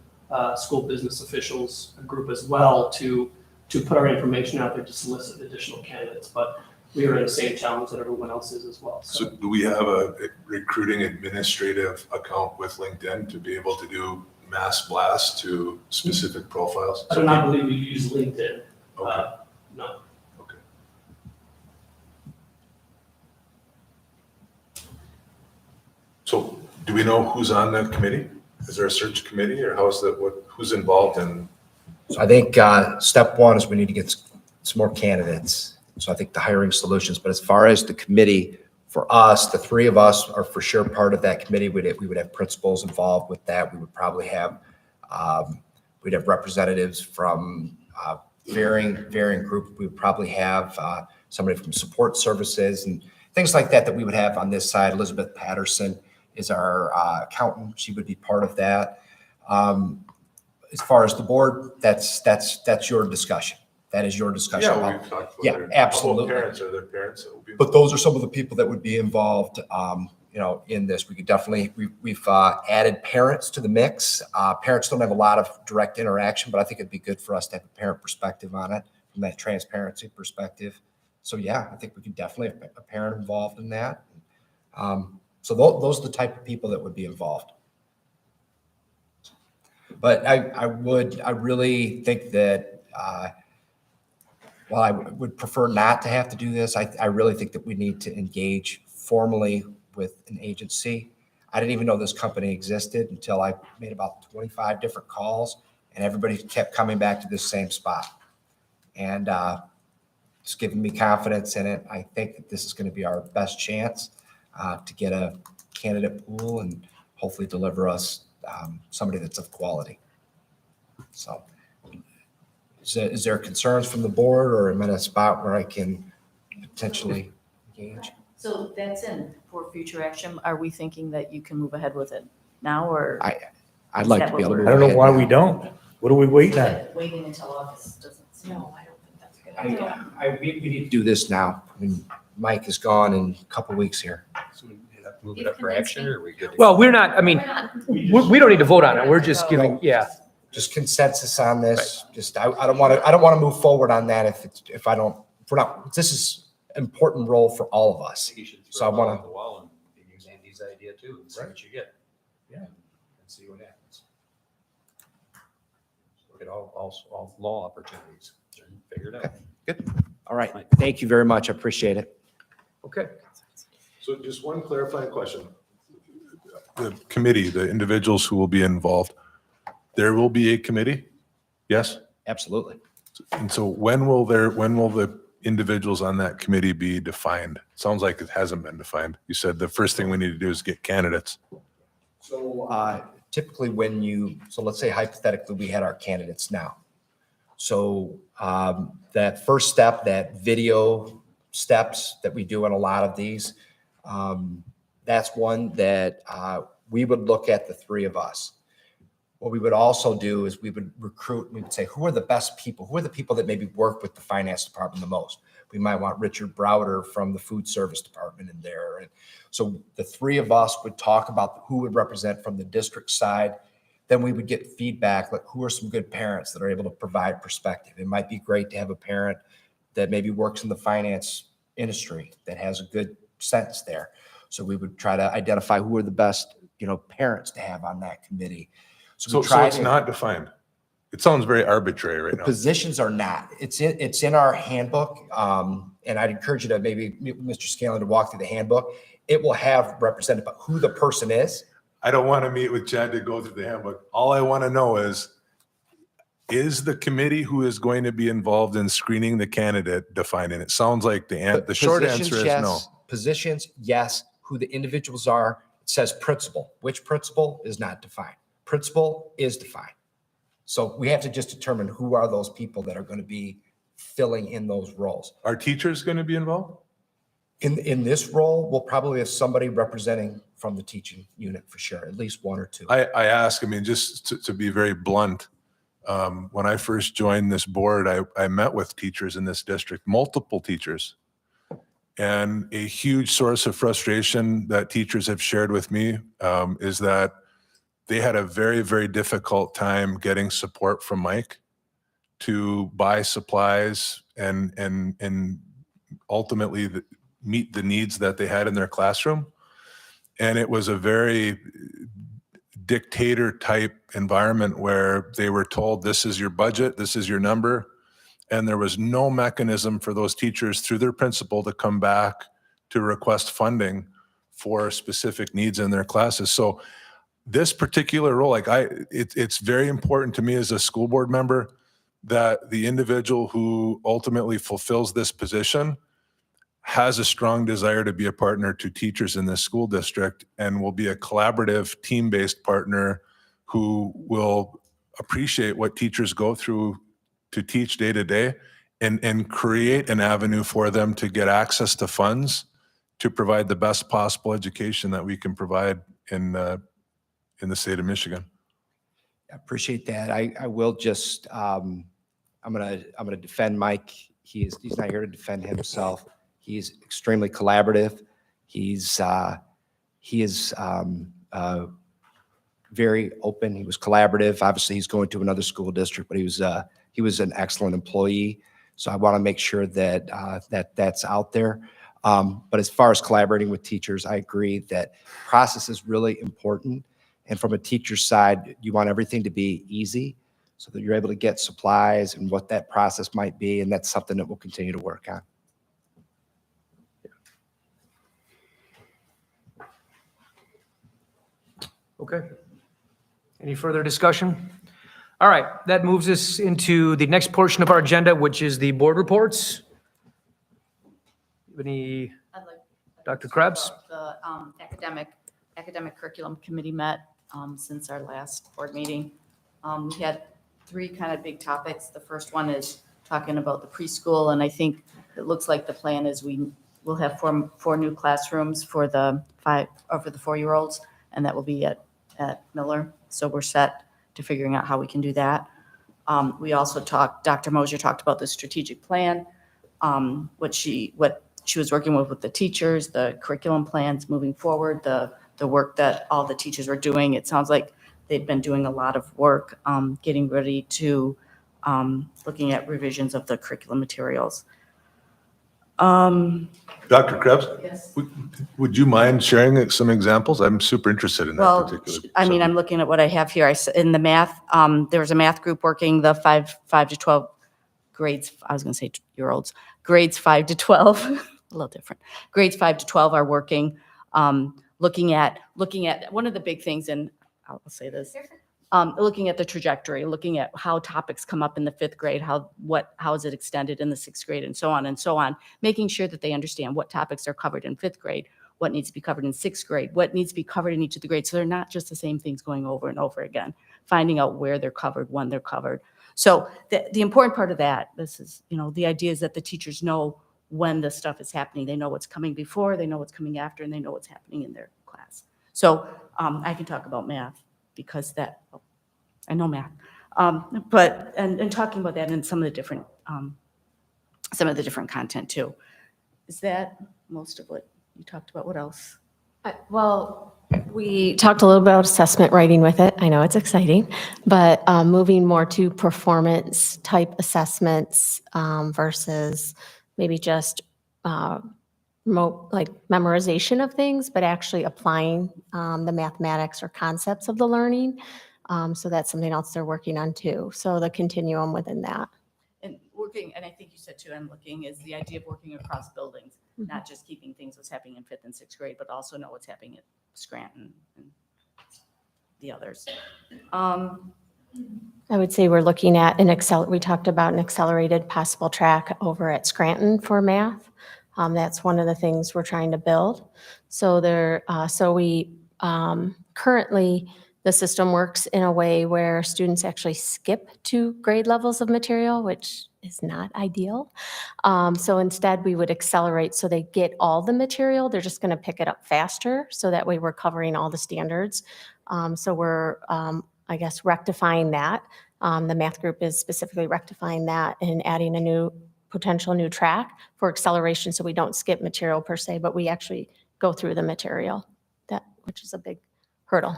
school business officials group as well to put our information out there to solicit additional candidates. But we are in the same challenge that everyone else is as well. So do we have a recruiting administrative account with LinkedIn to be able to do mass blast to specific profiles? I do not believe we use LinkedIn. Okay. No. Okay. So do we know who's on that committee? Is there a search committee, or who's involved in? So I think step one is we need to get some more candidates. So I think the hiring solutions, but as far as the committee, for us, the 3 of us are for sure part of that committee. We would have principals involved with that. We would probably have, we'd have representatives from varying group. We would probably have somebody from support services and things like that we would have on this side. Elizabeth Patterson is our accountant. She would be part of that. As far as the board, that's your discussion. that is your discussion. Yeah, about. we've talked about Yeah, it. How about absolutely. Parents, are there parents that will be? But those are some of the people that would be involved, in this. We could definitely, we've added parents to the mix. Parents don't have a lot of direct interaction, but I think it'd be good for us to have a parent perspective on it, from that transparency perspective. So yeah, I think we could definitely have a parent involved in that. So those are the type of people that would be involved. But I really think that, while I would prefer not to have to do this, I really think that we need to engage formally with an agency. I didn't even know this company existed until I made about 25 different calls, and everybody kept coming back to this same spot. And it's given me confidence in it. I think that this is going to be our best chance to get a candidate pool and hopefully deliver us somebody that's of quality. So is there concerns from the board, or am I in a spot where I can potentially engage? So that's in for future action. Are we thinking that you can move ahead with it now, or? I'd like to be able to move I don't know ahead why now. we don't. What are we waiting on? Waiting until August doesn't seem. No, I don't think that's a good idea. We need to do this now. I mean, Mike is gone in a couple weeks here. So we have to move it up for action, or are we good? to Well, go? we're not, I mean, we don't need to vote on it. We're just giving, yeah. Just consensus on this. Just, I don't want to move forward on that if we're not, this is an important role for all of us. I think you should So I throw it wanna- on the wall and use Andy's idea too, and see what you get. Yeah. And see what happens. Look at all law opportunities, and figure it out. Good. All right. Thank you very much. I appreciate it. Okay. So just one clarifying question. The committee, the individuals who will be involved, there will be a committee? Yes? Absolutely. And so when will the individuals on that committee be defined? Sounds like it hasn't been defined. You said the first thing we need to do is get candidates. So typically so let's say hypothetically we had our candidates now. So that first step, that video steps that we do in a lot of these, that's one that we would look at the three of us. What we would also do is we would recruit, we would say, who are the best people? Who are the people that maybe work with the finance department the most? We might want Richard Browder from the food service department in there. And so the three of us would talk about who would represent from the district side. Then we would get feedback, like who are some good parents that are able to provide perspective. It might be great to have a parent that maybe works in the finance industry that has a good sense there. So we would try to identify who are the best, parents to have on that committee. So it's not defined. It sounds very arbitrary right now. Positions are not. It's in our handbook. And I'd encourage you to maybe, Mr. Scanlon, to walk through the handbook. It will have represented who the person is. I don't want to meet with Chad to go through the handbook. All I want to know is the committee who is going to be involved in screening the candidate defined? And it sounds like the short answer is no. Positions, yes. Who the individuals are, it says principal. Which principal is not defined. Principal is defined. So we have to just determine who are those people that are going to be filling in those roles. Are teachers going to be involved? In this role, we'll probably have somebody representing from the teaching unit for sure, at least one or two. I ask, just to be very blunt, when I first joined this board, I met with teachers in this district, multiple teachers. And a huge source of frustration that teachers have shared with me is that they had a very, very difficult time getting support from Mike to buy supplies and ultimately meet the needs that they had in their classroom. And it was a very dictator type environment where they were told, this is your budget, this is your number. And there was no mechanism for those teachers through their principal to come back to request funding for specific needs in their classes. So this particular role, it's very important to me as a school board member that the individual who ultimately fulfills this position has a strong desire to be a partner to teachers in this school district and will be a collaborative, team-based partner who will appreciate what teachers go through to teach day to day and create an avenue for them to get access to funds to provide the best possible education that we can provide in the state of Michigan. I appreciate that. I will just I'm gonna defend Mike. He's not here to defend himself. He's extremely collaborative. He is very open. He was collaborative. Obviously, he's going to another school district, but he was an excellent employee. So I want to make sure that that's out there. But as far as collaborating with teachers, I agree that process is really important. And from a teacher's side, you want everything to be easy so that you're able to get supplies and what that process might be. And that's something that we'll continue to work on. Okay. Any further discussion? All right, that moves us into the next portion of our agenda, which is the board reports. Any, I'd like Dr. Krebs? The academic curriculum committee met since our last board meeting. We had three kind of big topics. The first one is talking about the preschool, and I think it looks like the plan is we will have four new classrooms for the 4-year-olds, and that will be at Miller. So we're set to figuring out how we can do that. We also Dr. Mosier talked about the strategic plan, what she was working with the teachers, the curriculum plans moving forward, the work that all the teachers were doing. It sounds like they've been doing a lot of work getting ready to looking at revisions of the curriculum materials. Dr. Krebs? Yes. Would you mind sharing some examples? I'm super interested in that Well, particular. I mean, I'm looking at what I have here. In the math, there was a math group working the 5 to 12 grades. I was going to say year-olds. Grades 5 to 12, a little different. Grades 5 to 12 are working, looking at one of the big things, and I'll say this, looking at the trajectory, looking at how topics come up in the 5th grade, how is it extended in the 6th grade, and so on, making sure that they understand what topics are covered in 5th grade, what needs to be covered in 6th grade, what needs to be covered in each of the grades. So they're not just the same things going over and over again, finding out where they're covered, when they're covered. So the important part of that, this is, the idea is that the teachers know when this stuff is happening. They know what's coming before, they know what's coming after, and they know what's happening in their class. So I can talk about math because I know math, but talking about that and some of the different content too. Is that most of what you talked about? What else? Well, we talked a little about assessment writing with it. I know it's exciting, but moving more to performance type assessments versus maybe just memorization of things, but actually applying the mathematics or concepts of the learning. So that's something else they're working on too. So the continuum within that. And I think you said too, I'm looking, is the idea of working across buildings, not just keeping things what's happening in 5th and 6th grade, but also know what's happening at Scranton and the others. I would say we're looking at we talked about an accelerated possible track over at Scranton for math. That's one of the things we're trying to build. So currently the system works in a way where students actually skip 2 grade levels of material, which is not ideal. So instead we would accelerate so they get all the material. They're just going to pick it up faster. So that way we're covering all the standards. So we're, I guess, rectifying that. The math group is specifically rectifying that and adding a potential new track for acceleration so we don't skip material per se, but we actually go through the material, which is a big hurdle.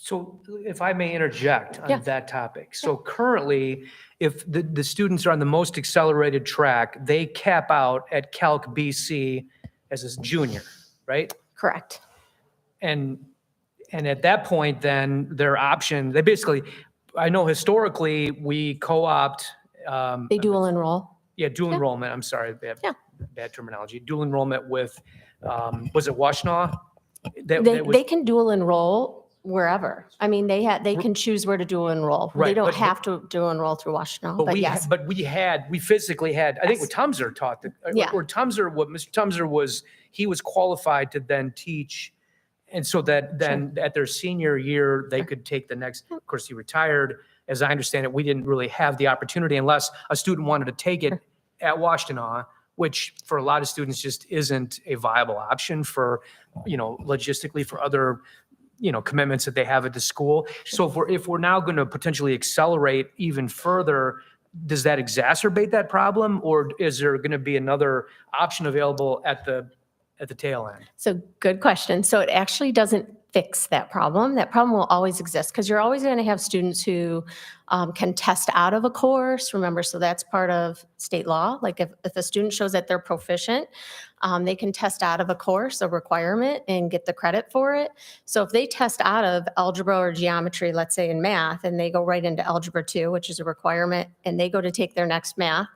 So if I may interject Yeah. on that topic. So currently, if the students are on the most accelerated track, they cap out at Calc BC as a junior, right? Correct. And at that point, then their option, they basically, I know historically, we co-opt. They dual enroll. Yeah, dual enrollment, I'm sorry, bad terminology. Dual enrollment with, was it Washtenaw? They can dual enroll wherever. I mean, they can choose where to dual enroll. They Right, don't but- have to dual enroll through Washtenaw, but yes. But we physically had, I think what Tumser taught, Yeah. or Tumser, what Mr. Tumser was, he was qualified to then teach. And so that then at their senior year, they could take the next, of course, he retired. As I understand it, we didn't really have the opportunity unless a student wanted to take it at Washtenaw, which for a lot of students just isn't a viable option for, logistically for other, commitments that they have at the school. So if we're now going to potentially accelerate even further, does that exacerbate that problem, or is there going to be another option available at the tail end? So good question. So it actually doesn't fix that problem. That problem will always exist because you're always going to have students who can test out of a course. Remember, so that's part of state law. Like if a student shows that they're proficient, they can test out of a course, a requirement, and get the credit for it. So if they test out of algebra or geometry, let's say in math, and they go right into algebra 2, which is a requirement, and they go to take their next math,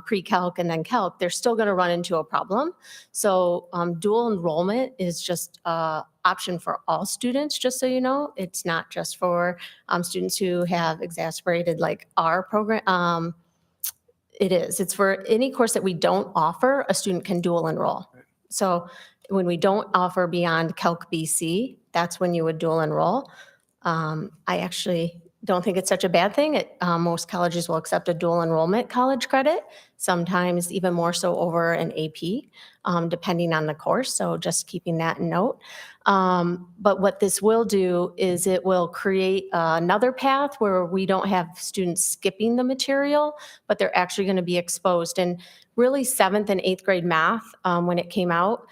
pre-calc and then calc, they're still going to run into a problem. So dual enrollment is just an option for all students, just so you know. It's not just for students who have exacerbated like our program. It's for any course that we don't offer, a student can dual enroll. So when we don't offer beyond Calc BC, that's when you would dual enroll. I actually don't think it's such a bad thing. Most colleges will accept a dual enrollment college credit, sometimes even more so over an AP, depending on the course. So just keeping that in note. But what this will do is it will create another path where we don't have students skipping the material, but they're actually going to be exposed. And really 7th and 8th grade math, when it came out,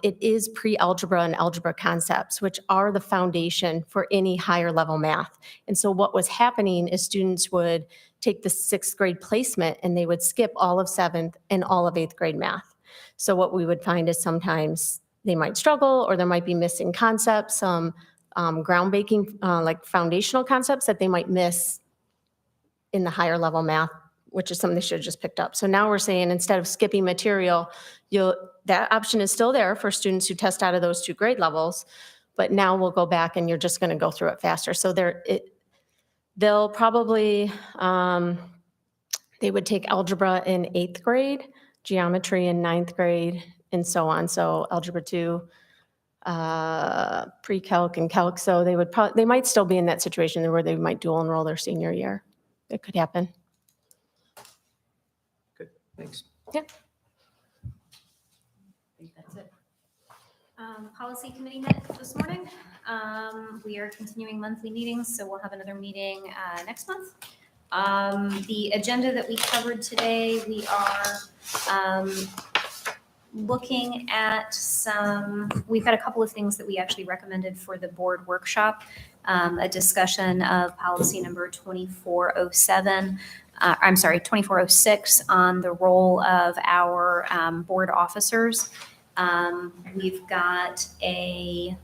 it is pre-algebra and algebra concepts, which are the foundation for any higher level math. And so what was happening is students would take the 6th grade placement and they would skip all of 7th and all of 8th grade math. So what we would find is sometimes they might struggle or there might be missing concepts, some groundbreaking, like foundational concepts that they might miss in the higher level math, which is something they should have just picked up. So now we're saying instead of skipping material, that option is still there for students who test out of those 2 grade levels, but now we'll go back and you're just going to go through it faster. So they'll probably, they would take algebra in 8th grade, geometry in 9th grade, and so on. So algebra 2, pre-calc and calc. So they might still be in that situation where they might dual enroll their senior year. It could happen. Good, thanks. Yeah. I think that's it. Policy committee met this morning. We are continuing monthly meetings, so we'll have another meeting next month. The agenda that we covered today, we are looking at we've got a couple of things that we actually recommended for the board workshop. A discussion of policy number 2407. 2406 on the role of our board officers. We've got a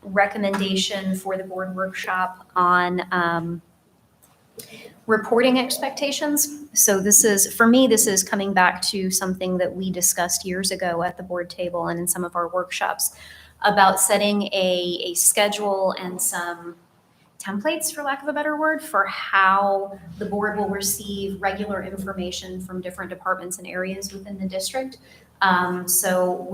recommendation for the board workshop on reporting expectations. So for me, this is coming back to something that we discussed years ago at the board table and in some of our workshops about setting a schedule and some templates, for lack of a better word, for how the board will receive regular information from different departments and areas within the district. So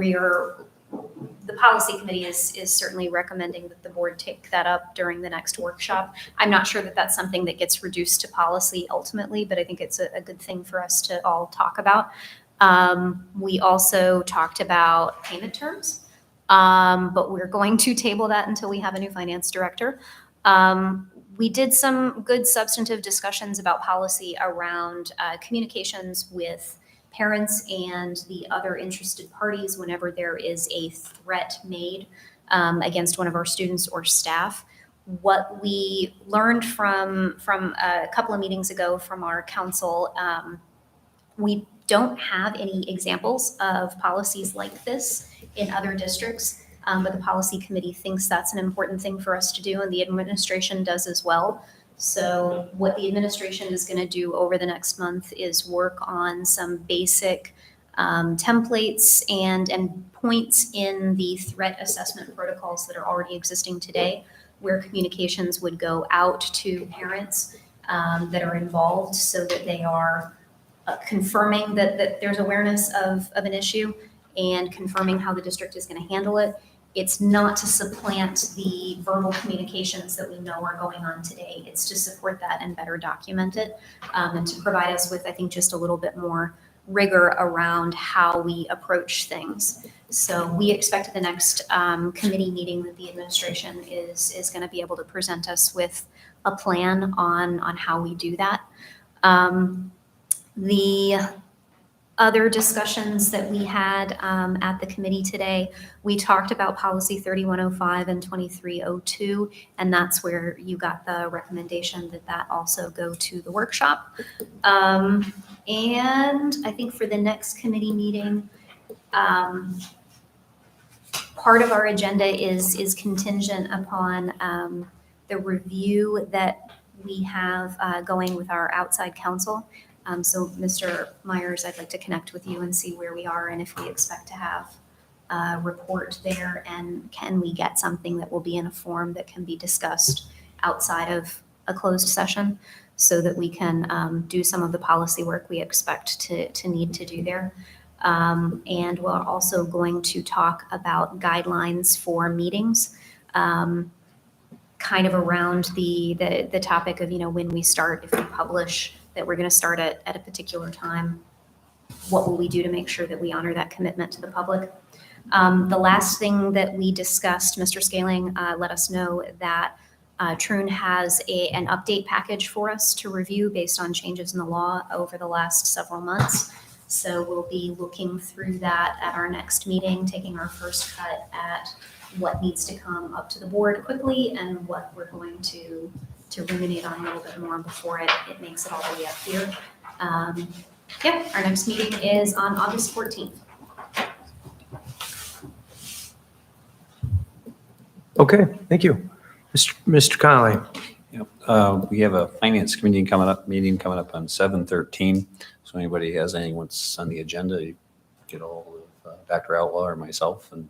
the policy committee is certainly recommending that the board take that up during the next workshop. I'm not sure that that's something that gets reduced to policy ultimately, but I think it's a good thing for us to all talk about. We also talked about payment terms, but we're going to table that until we have a new finance director. We did some good substantive discussions about policy around communications with parents and the other interested parties whenever there is a threat made against one of our students or staff. What we learned from a couple of meetings ago from our council, we don't have any examples of policies like this in other districts. But the policy committee thinks that's an important thing for us to do, and the administration does as well. So what the administration is going to do over the next month is work on some basic templates and points in the threat assessment protocols that are already existing today, where communications would go out to parents that are involved so that they are confirming that there's awareness of an issue and confirming how the district is going to handle it. It's not to supplant the verbal communications that we know are going on today. It's to support that and better document it, and to provide us with, I think, just a little bit more rigor around how we approach things. So we expect the next committee meeting that the administration is going to be able to present us with a plan on how we do that. The other discussions that we had at the committee today, we talked about policy 3105 and 2302, and that's where you got the recommendation that that also go to the workshop. And I think for the next committee meeting, part of our agenda is contingent upon the review that we have going with our outside counsel. So Mr. Myers, I'd like to connect with you and see where we are and if we expect to have a report there, and can we get something that will be in a form that can be discussed outside of a closed session so that we can do some of the policy work we expect to need to do there. And we're also going to talk about guidelines for meetings, kind of around the topic of, when we start, if we publish that we're going to start at a particular time, what will we do to make sure that we honor that commitment to the public? The last thing that we discussed, Mr. Scaling let us know that Troon has an update package for us to review based on changes in the law over the last several months. So we'll be looking through that at our next meeting, taking our first cut at what needs to come up to the board quickly and what we're going to ruminate on a little bit more before it makes it all the way up here. Our next meeting is on August 14th. Okay, thank you. Mr. Connolly. Yep. We have a finance committee coming up on 7/13. So anybody has anything what's on the agenda, you get a hold of Dr. Outlaw or myself, and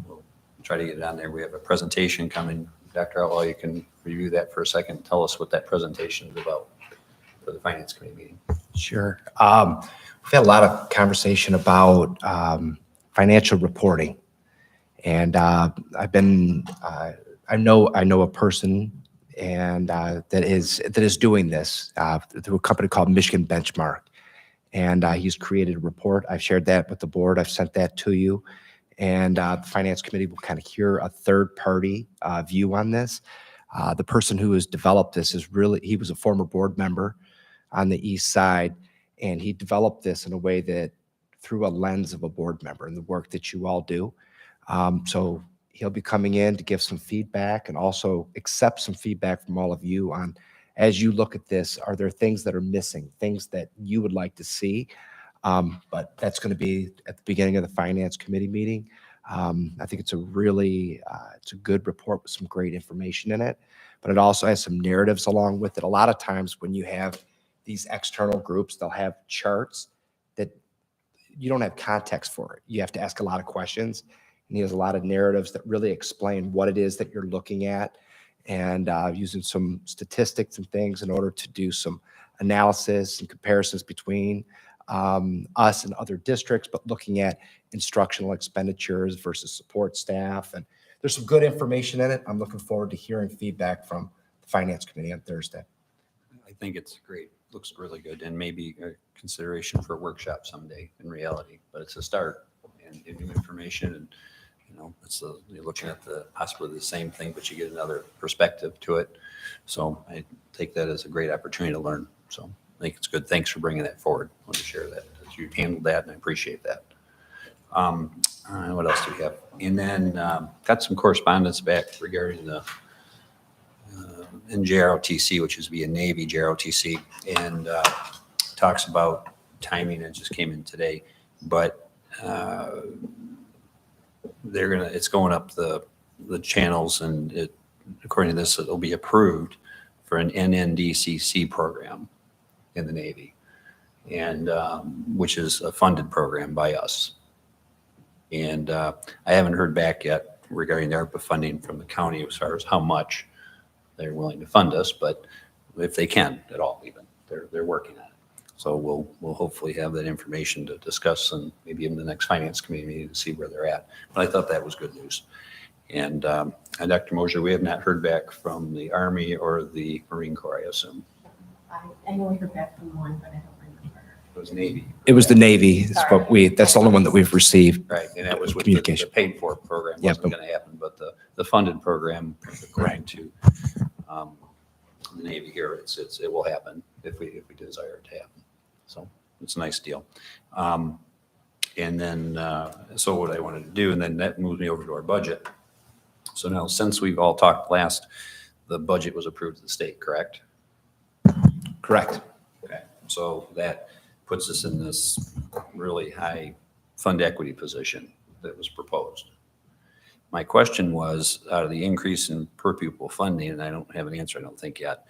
we'll try to get it on there. We have a presentation coming. Dr. Outlaw, you can review that for a second. Tell us what that presentation is about for the finance committee meeting. Sure. We've had a lot of conversation about financial reporting, and I know a person and that is doing this through a company called Michigan Benchmark, and he's created a report. I've shared that with the board. I've sent that to you, and the finance committee will kind of hear a third-party view on this. The person who has developed this he was a former board member on the east side, and he developed this in a way that through a lens of a board member and the work that you all do. So he'll be coming in to give some feedback and also accept some feedback from all of you on, as you look at this, are there things that are missing, things that you would like to see? But that's going to be at the beginning of the finance committee meeting. I think it's a good report with some great information in it, but it also has some narratives along with it. A lot of times when you have these external groups, they'll have charts that you don't have context for it. You have to ask a lot of questions, and he has a lot of narratives that really explain what it is that you're looking at, and using some statistics and things in order to do some analysis and comparisons between us and other districts, but looking at instructional expenditures versus support staff. And there's some good information in it. I'm looking forward to hearing feedback from the finance committee on Thursday. I think it's great. Looks really good, and maybe a consideration for a workshop someday in reality, but it's a start and new information. And you're looking at possibly the same thing, but you get another perspective to it. So I take that as a great opportunity to learn. So I think it's good. Thanks for bringing that forward. I want to share that. You handled that, and I appreciate that. What else do we have? And then got some correspondence back regarding the NJROTC, which is via Navy JROTC, and talks about timing. It just came in today, but it's going up the channels, and according to this, it'll be approved for an NNDCC program in the Navy, and which is a funded program by us. And I haven't heard back yet regarding the ARPA funding from the county as far as how much they're willing to fund us, but if they can at all, even they're working on it. So we'll hopefully have that information to discuss, and maybe in the next finance committee meeting to see where they're at. But I thought that was good news. And Dr. Mosier, we have not heard back from the Army or the Marine Corps, I assume. I only heard back from one, but I don't remember. It was Navy. It was the Navy. That's the only one that we've received. Right, and that was with communication. The paid for program wasn't going to happen, but the funded program, according to in the Navy here. It will happen if we desire it to happen. So it's a nice deal. And then, so what I wanted to do, and then that moves me over to our budget. So now, since we've all talked last, the budget was approved at the state, correct? Correct. Okay, so that puts us in this really high fund equity position that was proposed. My question was, out of the increase in per pupil funding, and I don't have an answer, I don't think yet,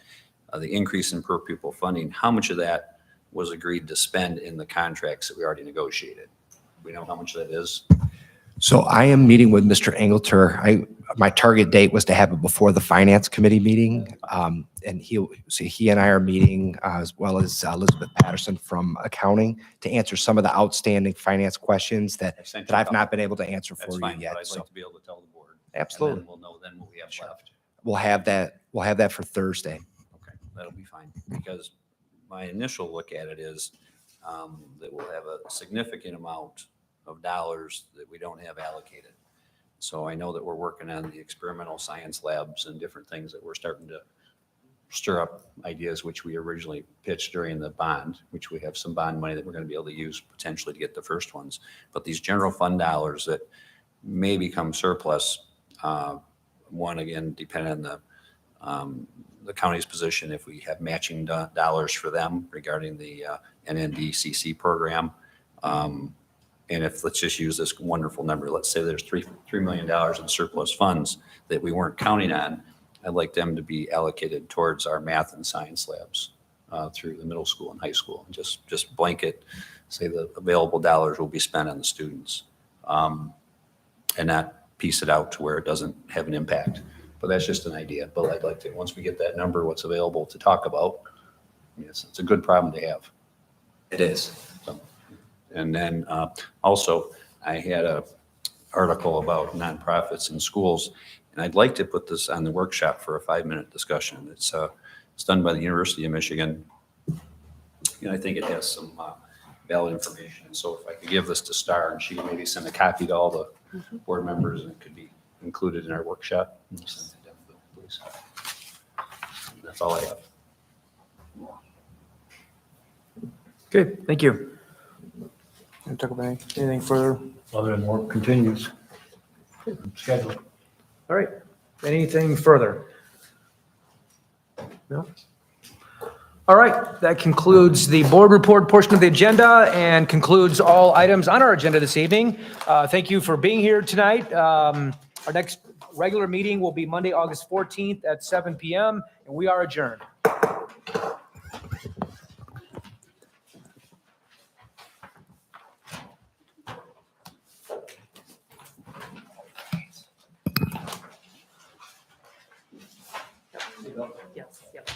the increase in per pupil funding, how much of that was agreed to spend in the contracts that we already negotiated? We know how much that is? So I am meeting with Mr. Engelter. My target date was to have it before the finance committee meeting. And he and I are meeting as well as Elizabeth Patterson from accounting to answer some of the outstanding finance questions that I've not been able to answer for That's you fine, yet. but I'd So like to be able to tell the board. absolutely. And then we'll know then what we have left. We'll have that for Thursday. Okay, that'll be fine, because my initial look at it is that we'll have a significant amount of dollars that we don't have allocated. So I know that we're working on the experimental science labs and different things that we're starting to stir up ideas, which we originally pitched during the bond, which we have some bond money that we're going to be able to use potentially to get the first ones. But these general fund dollars that may become surplus, one, again, depending on the county's position, if we have matching dollars for them regarding the NNDCC program. And if, let's just use this wonderful number, let's say there's $3 million in surplus funds that we weren't counting on, I'd like them to be allocated towards our math and science labs through the middle school and high school. And just blanket, say the available dollars will be spent on the students, and not piece it out to where it doesn't have an impact. But that's just an idea. But I'd like to, once we get that number, what's available to talk about, yes, it's a good problem to have. It is. So, and then also, I had an article about nonprofits in schools, and I'd like to put this on the workshop for a 5-minute discussion. It's done by the University of Michigan, and I think it has some valid information. So if I could give this to Star, and she maybe send a copy to all the board members, and it could be included in our workshop. Send it down, please. That's all I have. Good, thank you. Want to talk about anything further? Other than work continues. Schedule. All right, anything further? No? All right, that concludes the board report portion of the agenda and concludes all items on our agenda this evening. Thank you for being here tonight. Our next regular meeting will be Monday, August 14th at 7 p.m., and we are adjourned. Yes, yep.